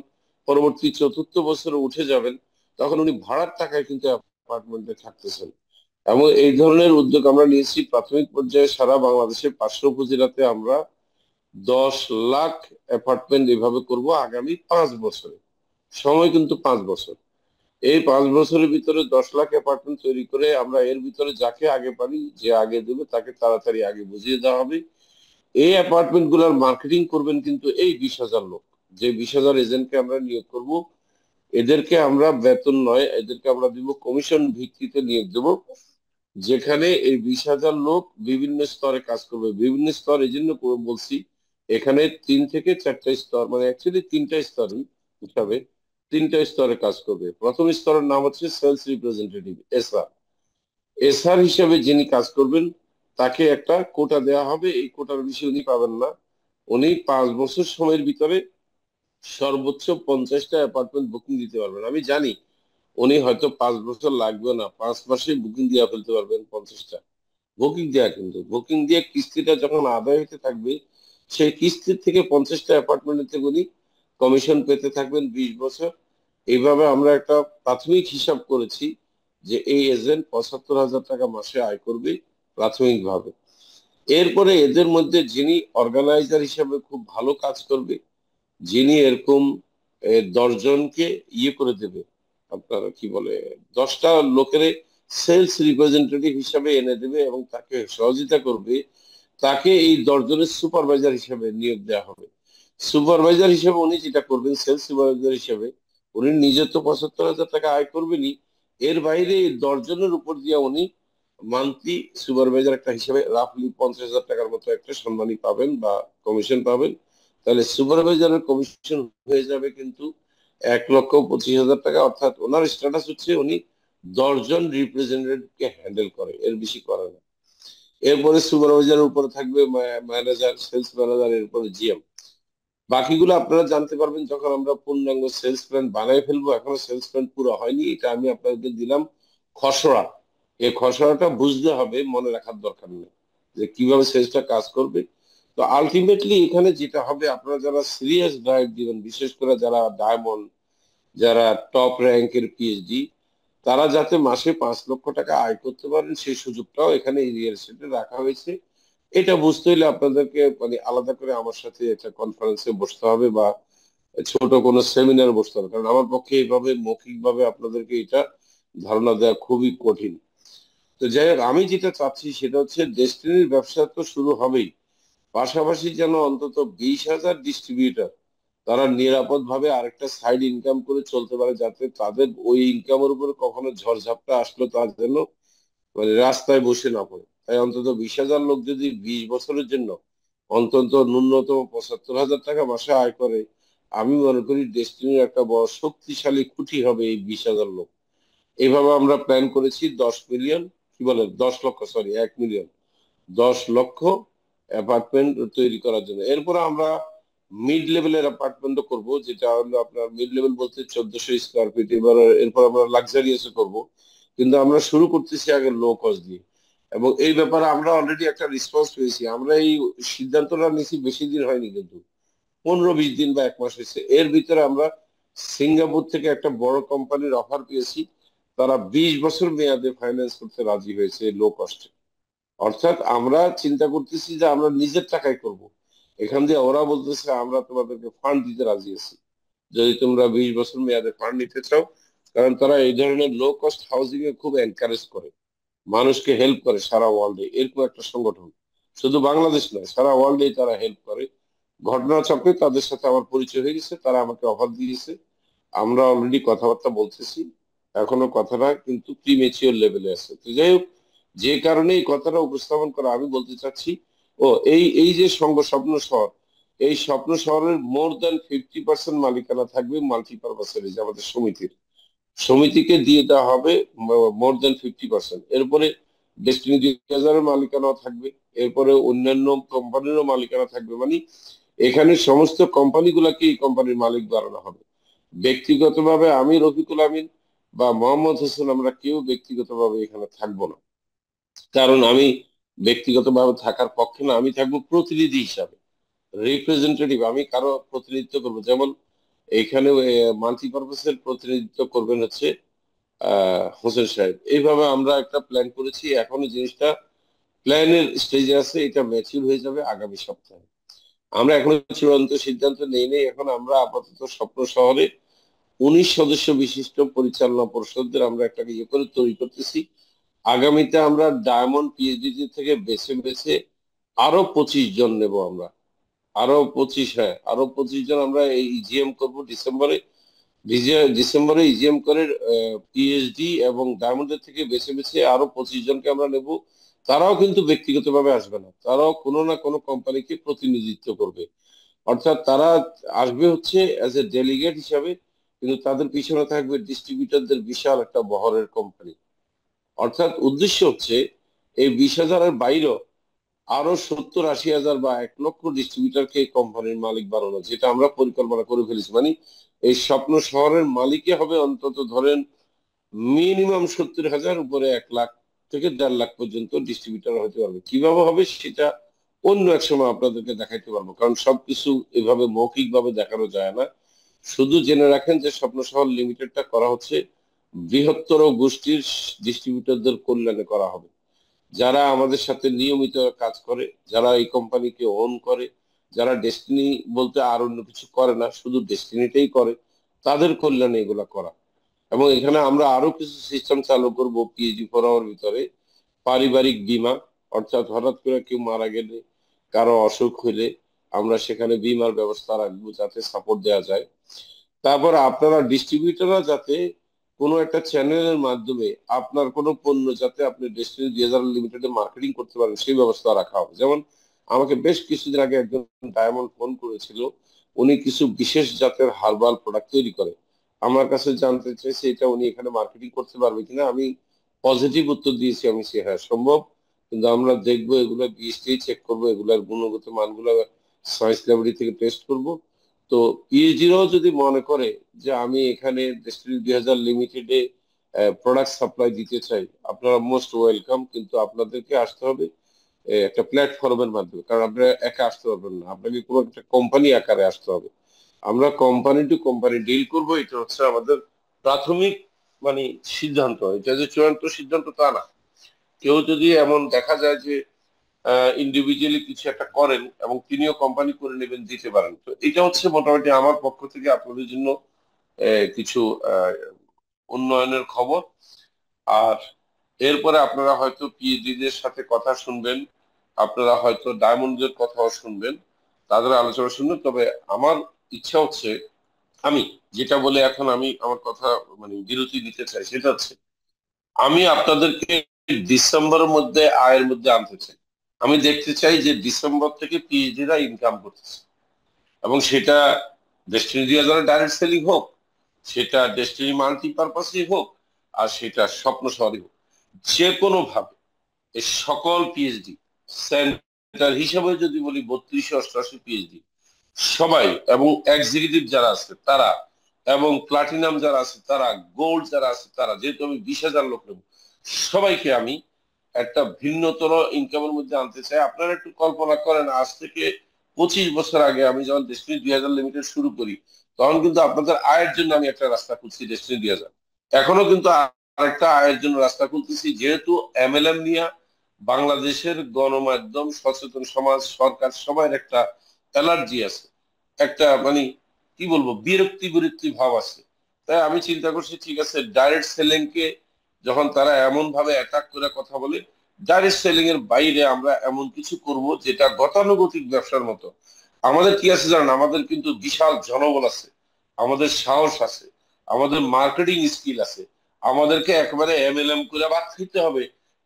পরবর্তী চতুর্থ বছরে উঠে যাবেন, তখন উনি ভাড়ার টাকায় কিন্তু অ্যাপার্টমেন্টে থাকতেছেন। এবং এই ধরনের উদ্যোগ আমরা নিয়েছি প্রাথমিক পর্যায়ে সারা বাংলাদেশে 500 উপজেলাতে। আমরা 10 লাখ অ্যাপার্টমেন্ট এভাবে করব আগামী 5 বছরে। সময় কিন্তু 5 বছর। এই 5 বছরের ভিতরে 10 লাখ অ্যাপার্টমেন্ট তৈরি করে আমরা এর ভিতরে যাকে আগে পারি, যে আগে দেবে তাকে তাড়াতাড়ি আগে বুঝিয়ে দেওয়া হবে। এই অ্যাপার্টমেন্ট গুলার মার্কেটিং করবেন কিন্তু এই 20,000 লোক, যে 20,000 এজেন্টকে আমরা নিয়োগ করব, এদেরকে আমরা বেতন নয়, এদেরকে আমরা দিব কমিশন ভিত্তিতে নিয়োগ দেব, যেখানে এই 20,000 লোক বিভিন্ন স্তরে কাজ করবে। বিভিন্ন স্তর এই জন্য বলছি, এখানে 3 থেকে 4টা স্তর, মানে অ্যাকচুয়ালি 3টা স্তরই হিসাবে 3টা স্তরে কাজ করবে। প্রথম স্তরের নাম হচ্ছে সেলস রিপ্রেজেন্টেটিভ, এসআর। এসআর হিসেবে যিনি কাজ করবেন তাকে একটা কোটা দেওয়া হবে। এই কোটার বেশি উনি পাবেন না। উনি 5 বছর সময়ের ভিতরে সর্বোচ্চ 50টা অ্যাপার্টমেন্ট বুকিং দিতে পারবেন। আমি জানি উনি হয়তো 5 বছর লাগবে না, 5 মাসে বুকিং দিয়ে ফেলতে পারবেন 50টা। বুকিং দেয়া, কিন্তু বুকিং দিয়ে কিস্তিটা যখন আদায় হতে থাকবে, সেই কিস্তির থেকে 50টা অ্যাপার্টমেন্টের থেকে উনি কমিশন পেতে থাকবেন 20 বছর। এইভাবে আমরা একটা প্রাথমিক হিসাব করেছি যে এই এজেন্ট 75,000 টাকা মাসে আয় করবে প্রাথমিকভাবে। এরপরে এদের মধ্যে যিনি অর্গানাইজার হিসাবে খুব ভালো কাজ করবে, যিনি এরকম 10 জনকে ইয়ে করে দেবে, আপনার কি বলে, 10টা লোকের সেলস রিপ্রেজেন্টেটিভ হিসাবে এনে দেবে এবং তাকে সহযোগিতা করবে, তাকে এই 10 জনের সুপারভাইজার হিসেবে নিয়োগ দেওয়া হবে। সুপারভাইজার হিসেবে উনি যেটা করবেন, সেলস সুপারভাইজার হিসেবে উনি নিজে তো 75,000 টাকা আয় করবেনই, এর বাইরে এই 10 জনের উপর দিয়ে উনি মান্থলি সুপারভাইজার একটা হিসেবে রাফলি 50,000 টাকার মতো একটা সম্মানী পাবেন বা কমিশন পাবেন। তাহলে সুপারভাইজারের কমিশন হয়ে যাবে কিন্তু 1,25,000 টাকা। অর্থাৎ ওনার স্ট্যাটাস হচ্ছে উনি 10 জন রিপ্রেজেন্টেটিভকে হ্যান্ডেল করে, এর বেশি করে না। এরপরে সুপারভাইজারের উপরে থাকবে ম্যানেজার, সেলস ম্যানেজার, এরপরে জিএম। বাকিগুলো আপনারা জানতে পারবেন যখন আমরা পূর্ণাঙ্গ সেলস প্ল্যান বানাই ফেলবো। এখনো সেলস প্ল্যান পুরো হয়নি, এটা আমি আপনাদের দিলাম খসড়া। এই খসড়াটা বুঝতে হবে, মনে রাখার দরকার নেই যে কিভাবে সেলসটা কাজ করবে। তো আলটিমেটলি এখানে যেটা হবে, আপনারা যারা সিরিয়াস ড্রাইভ দিবেন, বিশেষ করে যারা ডায়মন্ড, যারা টপ র্যাঙ্কের পিএইচডি, তারা যাতে মাসে 5 লক্ষ টাকা আয় করতে পারেন সেই সুযোগটাও এখানে এই রিয়েল এস্টেটে রাখা হয়েছে। এটা বুঝতে হলে আপনাদেরকে মানে আলাদা করে আমার সাথে একটা কনফারেন্সে বসতে হবে বা ছোট কোনো সেমিনার বসতে হবে, কারণ আমার পক্ষে এইভাবে মৌখিকভাবে আপনাদেরকে এটা ধারণা দেওয়া খুবই কঠিন। তো যাই হোক, আমি যেটা চাচ্ছি সেটা হচ্ছে ডেস্টিনির ব্যবসা তো শুরু হবেই, পাশাপাশি যেন অন্তত 20,000 ডিস্ট্রিবিউটর তারা নিরাপদ ভাবে আরেকটা সাইড ইনকাম করে চলতে পারে, যাতে তাদের ওই ইনকামের উপরে কখনো ঝড়ঝাপটা আসলো তার জন্য মানে রাস্তায় বসে না পড়ে। তাই অন্তত 20,000 লোক যদি 20 বছরের জন্য অন্তত ন্যূনতম 75,000 টাকা মাসে আয় করে, আমি মনে করি ডেস্টিনির একটা বড় শক্তিশালী খুঁটি হবে এই 20,000 লোক। এইভাবে আমরা প্ল্যান করেছি 10 মিলিয়ন, কি বলে 10 লক্ষ, সরি 1 মিলিয়ন, 10 লক্ষ অ্যাপার্টমেন্ট তৈরি করার জন্য। এরপর আমরা মিড লেভেলের অ্যাপার্টমেন্টও করব, যেটা হলো আপনার মিড লেভেল বলতে 1400 স্কোয়ার ফিট। এবার এরপর আমরা লাক্সারিয়াসও করব, কিন্তু আমরা শুরু করতেছি আগে লো কস্ট দিয়ে। এবং এই ব্যাপারে আমরা অলরেডি একটা রেসপন্স পেয়েছি। আমরা এই সিদ্ধান্তটা নিয়েছি বেশি দিন হয়নি, কিন্তু 15-20 দিন বা 1 মাস হয়েছে। এর ভিতরে আমরা সিঙ্গাপুর থেকে একটা বড় কোম্পানির অফার পেয়েছি, তারা 20 বছর মেয়াদে ফাইন্যান্স করতে রাজি হয়েছে লো কস্টে। অর্থাৎ আমরা চিন্তা করতেছি যে আমরা নিজের টাকায় করব। এখান দিয়ে ওরা বলতেছে আমরা তোমাদেরকে ফান্ড দিতে রাজি আছি যদি তোমরা 20 বছর মেয়াদে ফান্ড নিতে চাও। কারণ তারা এই ধরনের লো কস্ট হাউজিং এ খুব এনকারেজ করে, মানুষকে হেল্প করে সারা ওয়ার্ল্ডে। এরকম একটা সংগঠন, শুধু বাংলাদেশ নয়, সারা ওয়ার্ল্ডে তারা হেল্প করে। ঘটনাচক্রে তাদের সাথে আমার পরিচয় হয়ে গেছে, তারা আমাকে অফার দিয়েছে, আমরা অলরেডি কথাবার্তা বলতেছি। এখনো কথাটা কিন্তু প্রিমেচিওর লেভেলে আছে। তো যাই হোক, যে কারণে এই কথাটা উপস্থাপন করা, আমি বলতে চাচ্ছি, ও এই এই যে সংঘ স্বপ্ন শহর, এই স্বপ্ন শহরের মোর দ্যান 50% মালিকানা থাকবে মাল্টিপারপাসের, যে আমাদের সমিতির, সমিতিকে দিয়ে দেওয়া হবে মোর দেন 50%। এরপরে ডেস্টিনি 2000-এর মালিকানাও থাকবে, এরপরে অন্যান্য কোম্পানিরও মালিকানা থাকবে। মানে এখানে সমস্ত কোম্পানিগুলোকে এই কোম্পানির মালিক বানানো হবে। ব্যক্তিগতভাবে আমি রফিকুল আমিন বা মোহাম্মদ হোসেন, আমরা কেউ ব্যক্তিগতভাবে এখানে থাকবো না। কারণ আমি ব্যক্তিগতভাবে থাকার পক্ষে না, আমি থাকবো প্রতিনিধি হিসাবে, রিপ্রেজেন্টেটিভ। আমি কারো প্রতিনিধিত্ব করবো, যেমন এইখানে মাল্টিপারপাসের প্রতিনিধিত্ব করবেন হচ্ছে হোসেন সাহেব। এইভাবে আমরা একটা প্ল্যান করেছি, এখনো জিনিসটা প্ল্যানের স্টেজে আছে, এটা ম্যাচিউর হয়ে যাবে আগামী সপ্তাহে। আমরা এখনো চূড়ান্ত সিদ্ধান্ত নেই। এখন আমরা আপাতত স্বপ্ন শহরে 19 সদস্য বিশিষ্ট পরিচালনা পরিষদের আমরা একটা ইয়ে করে তৈরি করতেছি। আগামীতে আমরা ডায়মন্ড পিএইচডি থেকে বেছে বেছে আরো 25 জন নেব আমরা। আরো 25, হ্যাঁ আরো 25 জন আমরা এই ইজিএম করব ডিসেম্বরে। ডিসেম্বরে ইজিএম করে পিএইচডি এবং ডায়মন্ডের থেকে বেছে বেছে আরো 25 জনকে আমরা নেব। তারাও কিন্তু ব্যক্তিগতভাবে আসবে না, তারাও কোনো না কোনো কোম্পানিকে প্রতিনিধিত্ব করবে। অর্থাৎ তারা আসবে হচ্ছে অ্যাজ এ ডেলিগেট হিসাবে, কিন্তু তাদের পিছনে থাকবে ডিস্ট্রিবিউটরদের বিশাল একটা বহরের কোম্পানি। অর্থাৎ উদ্দেশ্য হচ্ছে এই 20,000-এর বাইরেও আরো 70-80 হাজার বা 1 লক্ষ ডিস্ট্রিবিউটরকে কোম্পানির মালিক বানানো, যেটা আমরা পরিকল্পনা করে ফেলেছি। মানে এই স্বপ্ন শহরের মালিকই হবে অন্তত ধরেন মিনিমাম 70,000, উপরে 1 লাখ থেকে 1.5 লাখ পর্যন্ত ডিস্ট্রিবিউটর হতে পারবে। কিভাবে হবে সেটা অন্য এক সময় আপনাদেরকে দেখাইতে পারবো, কারণ সবকিছু এভাবে মৌখিক ভাবে দেখানো যায় না। শুধু জেনে রাখেন যে স্বপ্ন শহর লিমিটেডটা করা হচ্ছে বৃহত্তর গোষ্ঠীর ডিস্ট্রিবিউটরদের কল্যাণে করা হবে, যারা আমাদের সাথে নিয়মিত কাজ করে, যারা এই কোম্পানিকে ওন করে, যারা ডেস্টিনি বলতে আর অন্য কিছু করে না, শুধু ডেস্টিনিটাই করে, তাদের কল্যাণে এগুলা করা। এবং এখানে আমরা আরো কিছু সিস্টেম চালু করব পিএইচডি ফোরামের ভিতরে। পারিবারিক বীমা, অর্থাৎ হঠাৎ করে কেউ মারা গেলে, কারো অসুখ হইলে আমরা সেখানে বীমার ব্যবস্থা রাখবো যাতে সাপোর্ট দেওয়া যায়। তারপর আপনারা ডিস্ট্রিবিউটররা যাতে কোনো একটা চ্যানেলের মাধ্যমে আপনার কোনো পণ্য যাতে আপনি ডেস্টিনি 2000 লিমিটেডে মার্কেটিং করতে পারেন সেই ব্যবস্থা রাখা হবে। যেমন আমাকে বেশ কিছুদিন আগে একজন ডায়মন্ড ফোন করেছিল, উনি কিছু বিশেষ জাতের হার্বাল প্রোডাক্ট তৈরি করে। আমার কাছে জানতে চাইছে এটা উনি এখানে মার্কেটিং করতে পারবে কিনা। আমি পজিটিভ উত্তর দিয়েছি, আমি সে হ্যাঁ সম্ভব, কিন্তু আমরা দেখবো এগুলো বিএসটি চেক করবো, এগুলার গুণগত মানগুলো সায়েন্স ল্যাবরেটরি থেকে টেস্ট করব। তো পিএইচডিরাও যদি মনে করে যে আমি এখানে ডেস্টিনি 2000 লিমিটেডে প্রোডাক্ট সাপ্লাই দিতে চাই, আপনারা মোস্ট ওয়েলকাম, কিন্তু আপনাদেরকে আসতে হবে একটা প্ল্যাটফর্মের মাধ্যমে, কারণ আপনারা একা আসতে পারবেন না, আপনাকে কোনো একটা কোম্পানি আকারে আসতে হবে। আমরা কোম্পানি টু কোম্পানি ডিল করব, এটা হচ্ছে আমাদের প্রাথমিক মানে সিদ্ধান্ত। এটা যে চূড়ান্ত সিদ্ধান্ত তা না। কেউ যদি এমন দেখা যায় যে ইন্ডিভিজুয়ালি কিছু একটা করেন এবং তিনিও কোম্পানি করে নেবেন, দিতে পারেন। তো এটা হচ্ছে মোটামুটি আমার পক্ষ থেকে আপনাদের জন্য কিছু আহ, উন্নয়নের খবর। আর এরপরে আপনারা হয়তো পিএইচডিদের সাথে কথা শুনবেন, আপনারা হয়তো ডায়মন্ডের কথাও শুনবেন, তাদের আলোচনা শুনবেন। তবে আমার ইচ্ছা হচ্ছে, আমি যেটা বলে এখন আমি আমার কথা মানে বিরতি দিতে চাই, সেটা হচ্ছে আমি আপনাদেরকে ডিসেম্বরের মধ্যে আয়ের মধ্যে আনতে চাই। আমি দেখতে চাই যে ডিসেম্বর থেকে পিএইচডিরা ইনকাম করতেছে, এবং সেটা ডেস্টিনি 2000 ডাইরেক্ট সেলিং হোক, সেটা ডেস্টিনি মাল্টিপারপাসই হোক, আর সেটা স্বপ্ন শহরই হোক, যে কোনো ভাবে এই সকল পিএইচডি সেন্টার হিসেবে যদি বলি 3288 পিএইচডি সবাই, এবং এক্সিকিউটিভ যারা আছে তারা, এবং প্লাটিনাম যারা আছে তারা, গোল্ড যারা আছে তারা, যেহেতু আমি 20,000 লোক নেব, সবাইকে আমি একটা ভিন্নতর ইনকামের মধ্যে আনতে চাই। আপনারা একটু কল্পনা করেন, আজ থেকে 25 বছর আগে আমি যখন ডেস্টিনি 2000 লিমিটেড শুরু করি, তখন কিন্তু আপনাদের আয়ের জন্য আমি একটা রাস্তা খুঁজছি ডেস্টিনি 2000। এখনো কিন্তু আরেকটা আয়ের জন্য রাস্তা খুলতেছি, যেহেতু এমএলএম নিয়ে বাংলাদেশের গণমাধ্যম, সচেতন সমাজ, সরকার সবার একটা অ্যালার্জি আছে, একটা মানে কি বলবো বিরক্তি বিরক্তি ভাব আছে। তাই আমি চিন্তা করছি ঠিক আছে, ডাইরেক্ট সেলিং কে যখন তারা এমন ভাবে অ্যাটাক করে কথা বলে, ডাইরেক্ট সেলিং এর বাইরে আমরা এমন কিছু করব যেটা গতানুগতিক ব্যবসার মতো। আমাদের কি আছে জানেন, আমাদের কিন্তু বিশাল জনবল আছে, আমাদের সাহস আছে, আমাদের মার্কেটিং স্কিল আছে। আমাদেরকে একেবারে এমএলএম করে বাদ খেতে হবে,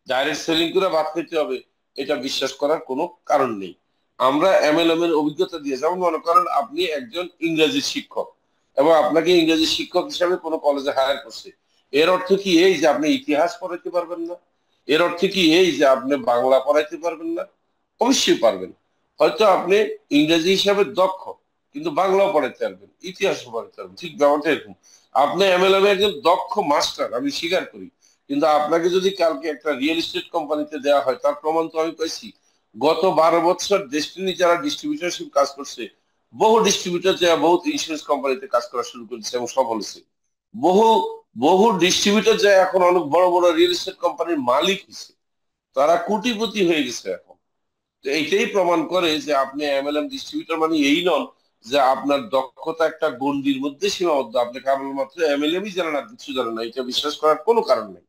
ডাইরেক্ট সেলিং করে বাদ খেতে হবে, এটা বিশ্বাস করার কোনো কারণ নেই। আমরা এমএলএম এর অভিজ্ঞতা দিয়ে, যেমন মনে করেন আপনি একজন ইংরেজি শিক্ষক এবং আপনাকে ইংরেজি শিক্ষক হিসাবে কোনো কলেজে হায়ার করছে, এর অর্থ কি এই যে আপনি ইতিহাস পড়াইতে পারবেন না? এর অর্থ কি এই যে আপনি বাংলা পড়াইতে পারবেন না? অবশ্যই পারবেন। হয়তো আপনি ইংরেজি হিসাবে দক্ষ, কিন্তু বাংলাও পড়াইতে পারবেন, ইতিহাসও পড়াইতে পারবেন, ঠিক ব্যাপারটা এরকম। আপনি এমএলএম এর একজন দক্ষ মাস্টার, আমি স্বীকার করি, কিন্তু আপনাকে যদি কালকে একটা রিয়েল এস্টেট কোম্পানিতে দেওয়া হয়, তার প্রমাণ তো আমি পাইছি। গত 12 বছর ডেস্টিনি যারা ডিস্ট্রিবিউটরশিপ কাজ করছে, বহু ডিস্ট্রিবিউটর যারা বহুত ইন্স্যুরেন্স কোম্পানিতে কাজ করা শুরু করেছে এবং সফল হয়েছে। বহু বহু ডিস্ট্রিবিউটর যায় এখন অনেক বড় বড় রিয়েল এস্টেট কোম্পানির মালিক হয়েছে, তারা কোটিপতি হয়ে গেছে এখন। তো এইটাই প্রমাণ করে যে আপনি এমএলএম ডিস্ট্রিবিউটর মানে এই নন যে আপনার দক্ষতা একটা গণ্ডির মধ্যে সীমাবদ্ধ, আপনি কেবলমাত্র এমএলএমই জানেন আর কিছু জানেন না, এটা বিশ্বাস করার কোনো কারণ নেই।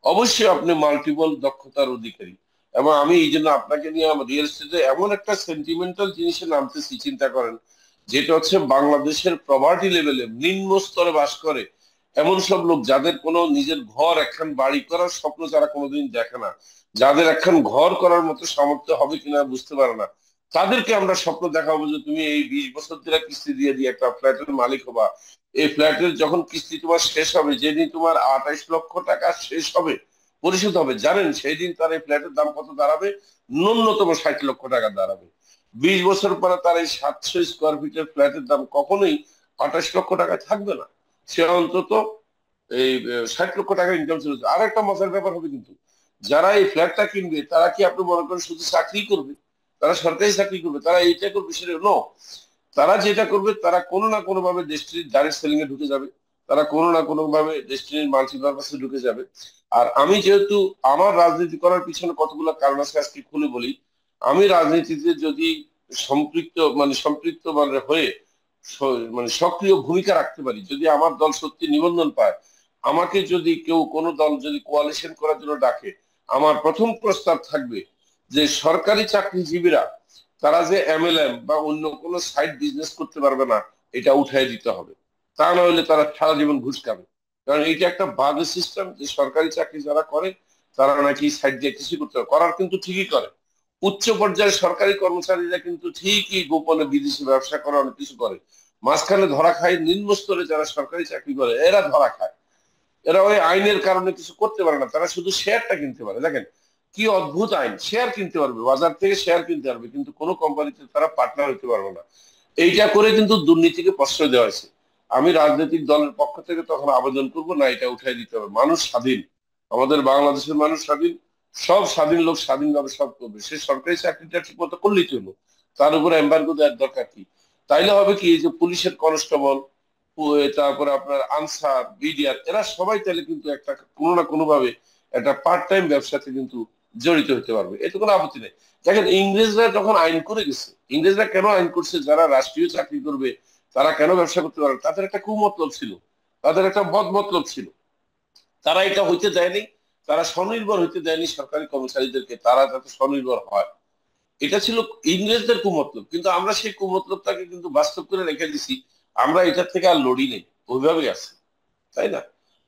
অবশ্যই আপনি মাল্টিপল দক্ষতার অধিকারী, এবং আমি এই জন্য আপনাকে নিয়ে আমার রিয়েল এস্টেটে এমন একটা সেন্টিমেন্টাল জিনিসে নামতেছি, চিন্তা করেন, যেটা হচ্ছে বাংলাদেশের প্রভার্টি লেভেলে নিম্ন স্তরে বাস করে এমন সব লোক যাদের কোনো নিজের ঘর একখান বাড়ি করার স্বপ্ন যারা কোনোদিন দেখে না, যাদের একখান ঘর করার মতো সামর্থ্য হবে কিনা বুঝতে পারে না, তাদেরকে আমরা স্বপ্ন দেখাবো যে তুমি এই 20 বছর ধরে কিস্তি দিয়ে দিয়ে একটা ফ্ল্যাটের মালিক হবা। এই ফ্ল্যাটের যখন কিস্তি তোমার শেষ হবে, যেদিন তোমার 28 লক্ষ টাকা শেষ হবে, পরিশোধ হবে, জানেন সেই দিন তার এই ফ্ল্যাটের দাম কত দাঁড়াবে? ন্যূনতম 60 লক্ষ টাকা দাঁড়াবে। 20 বছর পরে তার এই 700 স্কোয়ার ফিটের ফ্ল্যাটের দাম কখনোই 28 লক্ষ টাকায় থাকবে না। সে অন্তত এই 60 লক্ষ টাকা ইনকাম চলেছে। আর একটা মজার ব্যাপার হবে কিন্তু, যারা এই ফ্ল্যাটটা কিনবে তারা কি আপনি মনে করেন শুধু চাকরি করবে? তারা সরকারি চাকরি করবে, তারা এইটা করবে সেটা নো। তারা যেটা করবে, তারা কোনো না কোনো ভাবে ডেস্টিনির ডাইরেক্ট সেলিং এ ঢুকে যাবে, তারা কোনো না কোনো ভাবে ডেস্টিনির মাল্টিপারপাসে ঢুকে যাবে। আর আমি যেহেতু আমার রাজনীতি করার পিছনে কতগুলো কারণ আছে আজকে খুলে বলি। আমি রাজনীতিতে যদি সম্পৃক্ত মানে হয়ে মানে সক্রিয় ভূমিকা রাখতে পারি, যদি আমার দল সত্যি নিবন্ধন পায়, আমাকে যদি কেউ কোনো দল যদি কোয়ালিশন করার জন্য ডাকে, আমার প্রথম প্রস্তাব থাকবে যে সরকারি চাকরিজীবীরা তারা যে এমএলএম বা অন্য কোনো সাইড বিজনেস করতে পারবে না, এটা উঠাই দিতে হবে। তা না হলে তারা সারা জীবন ঘুষ খাবে। কারণ এটা একটা বাজে সিস্টেম যে সরকারি চাকরি যারা করে তারা নাকি সাইড দিয়ে কিছু করতে পারে, করার কিন্তু ঠিকই করে। উচ্চ পর্যায়ের সরকারি কর্মচারীরা কিন্তু ঠিকই গোপনে বিদেশি ব্যবসা করে, অনেক কিছু করে। মাঝখানে ধরা খায় নিম্ন স্তরে যারা সরকারি চাকরি করে, এরা ধরা খায়। এরা ওই আইনের কারণে কিছু করতে পারে না, তারা শুধু শেয়ারটা কিনতে পারে। দেখেন কি অদ্ভুত আইন, শেয়ার কিনতে পারবে, বাজার থেকে শেয়ার কিনতে পারবে, কিন্তু কোনো কোম্পানিতে তারা পার্টনার হতে পারবে না। এইটা করে কিন্তু দুর্নীতিকে প্রশ্রয় দেওয়া হয়েছে। আমি রাজনৈতিক দলের পক্ষ থেকে তখন আবেদন করব, না, এটা উঠাই দিতে হবে। মানুষ স্বাধীন, আমাদের বাংলাদেশের মানুষ স্বাধীন, সব স্বাধীন লোক স্বাধীনভাবে সব করবে। সে সরকারি চাকরিটা ঠিক মতো করলেই তো হলো, তার উপর এম্বার্গো দেওয়ার দরকার কি? তাইলে হবে কি, এই যে পুলিশের কনস্টেবল, তারপরে আপনার আনসার, বিডিআর, এরা সবাই তাহলে কিন্তু একটা কোনো না কোনো ভাবে একটা পার্ট টাইম ব্যবসাতে কিন্তু জড়িত হতে পারবে, এতে কোনো আপত্তি নেই। দেখেন ইংরেজরা যখন আইন করে গেছে, ইংরেজরা কেন আইন করছে যারা রাষ্ট্রীয় চাকরি করবে তারা কেন ব্যবসা করতে পারবে? তাদের একটা কুমতলব ছিল, তাদের একটা বদ মতলব ছিল। তারা এটা হইতে দেয়নি, তারা স্বনির্ভর হইতে দেয়নি সরকারি কর্মচারীদেরকে, তারা যাতে স্বনির্ভর হয়, এটা ছিল ইংরেজদের কুমতলব। কিন্তু আমরা সেই কুমতলবটাকে কিন্তু বাস্তব করে রেখে দিছি, আমরা এটার থেকে আর লড়ি নেই, ওইভাবেই আছে, তাই না?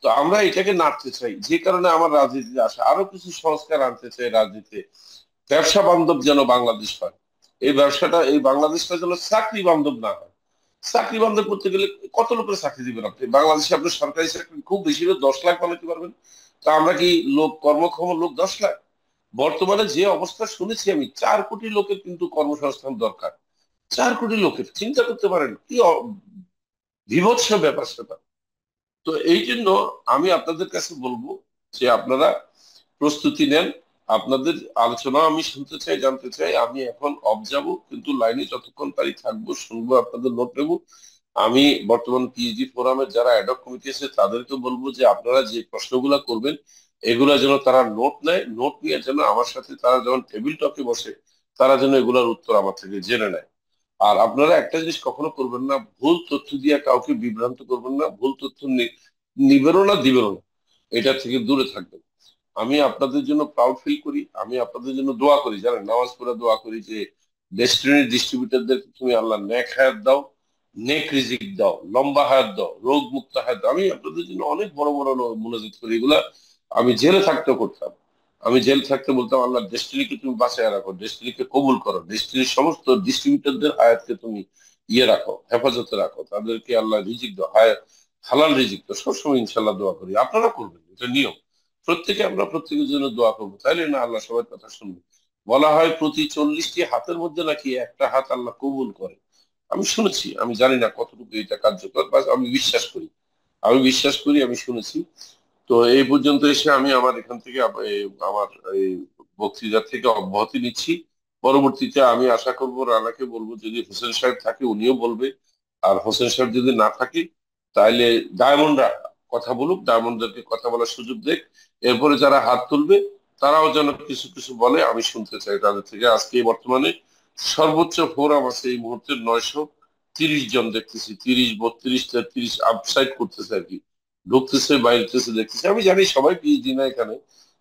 তো আমরা এটাকে নাড়তে চাই, যে কারণে আমার রাজনীতিতে আসা, আরো কিছু সংস্কার আনতে চাই রাজনীতিতে। ব্যবসা বান্ধব যেন বাংলাদেশ হয়, এই বাংলাদেশটা যেন চাকরি বান্ধব না হয়। চাকরি বান্ধব করতে গেলে কত লোকের চাকরি দিবেন আপনি? বাংলাদেশে আপনি সরকারি চাকরি খুব বেশি হলে 10 লাখ বানাতে পারবেন। তা আমরা কি লোক, কর্মক্ষম লোক 10 লাখ? বর্তমানে যে অবস্থা শুনেছি আমি, 4 কোটি লোকের কিন্তু কর্মসংস্থান দরকার। 4 কোটি লোকের, চিন্তা করতে পারেন কি বিভৎস ব্যাপার স্যাপার। তো এই জন্য আমি আপনাদের কাছে বলবো যে আপনারা প্রস্তুতি নেন। আপনাদের আলোচনা আমি শুনতে চাই, জানতে চাই। আমি এখন অফ যাব, কিন্তু লাইনে যতক্ষণ পারি থাকবো, শুনবো, আপনাদের নোট নেবো। আমি বর্তমান পিএইচডি ফোরামের যারা অ্যাডহক কমিটি আছে তাদেরকে বলবো যে আপনারা যে প্রশ্নগুলা করবেন এগুলা যেন তারা নোট নেয়, নোট নিয়ে যেন আমার সাথে তারা যখন টেবিল টকে বসে তারা যেন এগুলার উত্তর আমার থেকে জেনে নেয়। আর আপনারা একটা জিনিস কখনো করবেন না, ভুল তথ্য দিয়ে কাউকে বিভ্রান্ত করবেন না, ভুল তথ্য নিবেনও না, দিবেনও না, এটা থেকে দূরে থাকবেন। আমি আপনাদের জন্য প্রাউড ফিল করি, আমি আপনাদের জন্য দোয়া করি, জানেন, নামাজ পড়ে দোয়া করি যে ডেস্টিনির ডিস্ট্রিবিউটরদের তুমি আল্লাহ নেক হায়াত দাও, নেক রিজিক দাও, লম্বা হায়াত দাও, রোগ মুক্ত হায়াত দাও। আমি আপনাদের জন্য অনেক বড় বড় মুনাজাত করি, এগুলা আমি জেলে থাকতেও করতাম। আমি জেল থাকতে বলতাম, আল্লাহ ডেস্টিনিকে তুমি বাঁচায় রাখো, ডেস্টিনিকে কবুল করো, ডেস্টিনির সমস্ত ডিস্ট্রিবিউটরদের হায়াতকে তুমি ইয়ে রাখো, হেফাজতে রাখো, তাদেরকে আল্লাহ রিজিক দাও, হালাল রিজিক দাও। সবসময় ইনশাল্লাহ দোয়া করি, আপনারা করবেন, এটা নিয়ম। প্রত্যেকে আমরা প্রত্যেকের জন্য দোয়া করবো, তাইলে না আল্লাহ সবার কথা শুনবে। বলা হয় প্রতি 40টি হাতের মধ্যে নাকি একটা হাত আল্লাহ কবুল করে। আমি শুনেছি, আমি জানি না কতটুকু এটা কার্যকর, বাস আমি বিশ্বাস করি, আমি শুনেছি। তো এই পর্যন্ত এসে আমি আমার এখান থেকে আমার এই বক্তৃতা থেকে অব্যাহতি নিচ্ছি। পরবর্তীতে আমি আশা করব, রানাকে বলবো যদি হোসেন সাহেব থাকে উনিও বলবে, আর হোসেন সাহেব যদি না থাকে তাহলে ডায়মন্ডরা কথা বলুক, ডায়মন্ডদেরকে কথা বলার সুযোগ দেখ। এরপরে যারা হাত তুলবে তারাও যেন কিছু কিছু বলে, আমি শুনতে চাই তাদের থেকে। আজকে বর্তমানে সর্বোচ্চ ফোরাম আছে এই মুহূর্তে 930 জন দেখতেছি, 30, 32, 33 আপসাইড করতেছে আর কি, ঢুকতেছে বাইরেতেছে দেখতেছে। আমি জানি সবাই পিএইচডি না এখানে,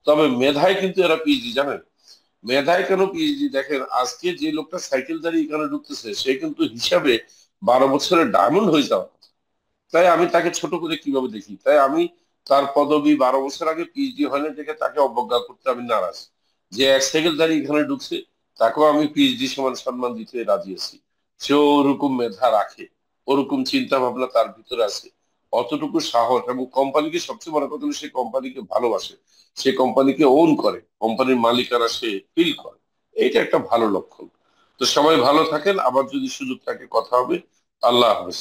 তবে মেধায় কিন্তু এরা পিএইচডি, জানেন। মেধায় কেন পিএইচডি? দেখেন আজকে যে লোকটা সাইকেল দাঁড়িয়ে এখানে ঢুকতেছে সে কিন্তু হিসাবে 12 বছরের ডায়মন্ড হয়ে যাওয়া। তাই আমি তাকে ছোট করে কিভাবে দেখি? তাই আমি তার পদবি 12 বছর আগে পিএইচডি হয়নি দেখে তাকে অবজ্ঞা করতে আমি নারাজ। যে এক সাইকেল দাঁড়িয়ে এখানে ঢুকছে তাকেও আমি পিএইচডি সমান সম্মান দিতে রাজি আছি। সেও ওরকম মেধা রাখে, ওরকম চিন্তা ভাবনা তার ভিতরে আছে, অতটুকু সাহস, এবং কোম্পানিকে সবচেয়ে বড় কথা হলো সে কোম্পানিকে ভালোবাসে, সে কোম্পানিকে ওন করে, কোম্পানির মালিকানা সে ফিল করে। এইটা একটা ভালো লক্ষণ। তো সবাই ভালো থাকেন, আবার যদি সুযোগ থাকে কথা হবে। আল্লাহ হাফেজ।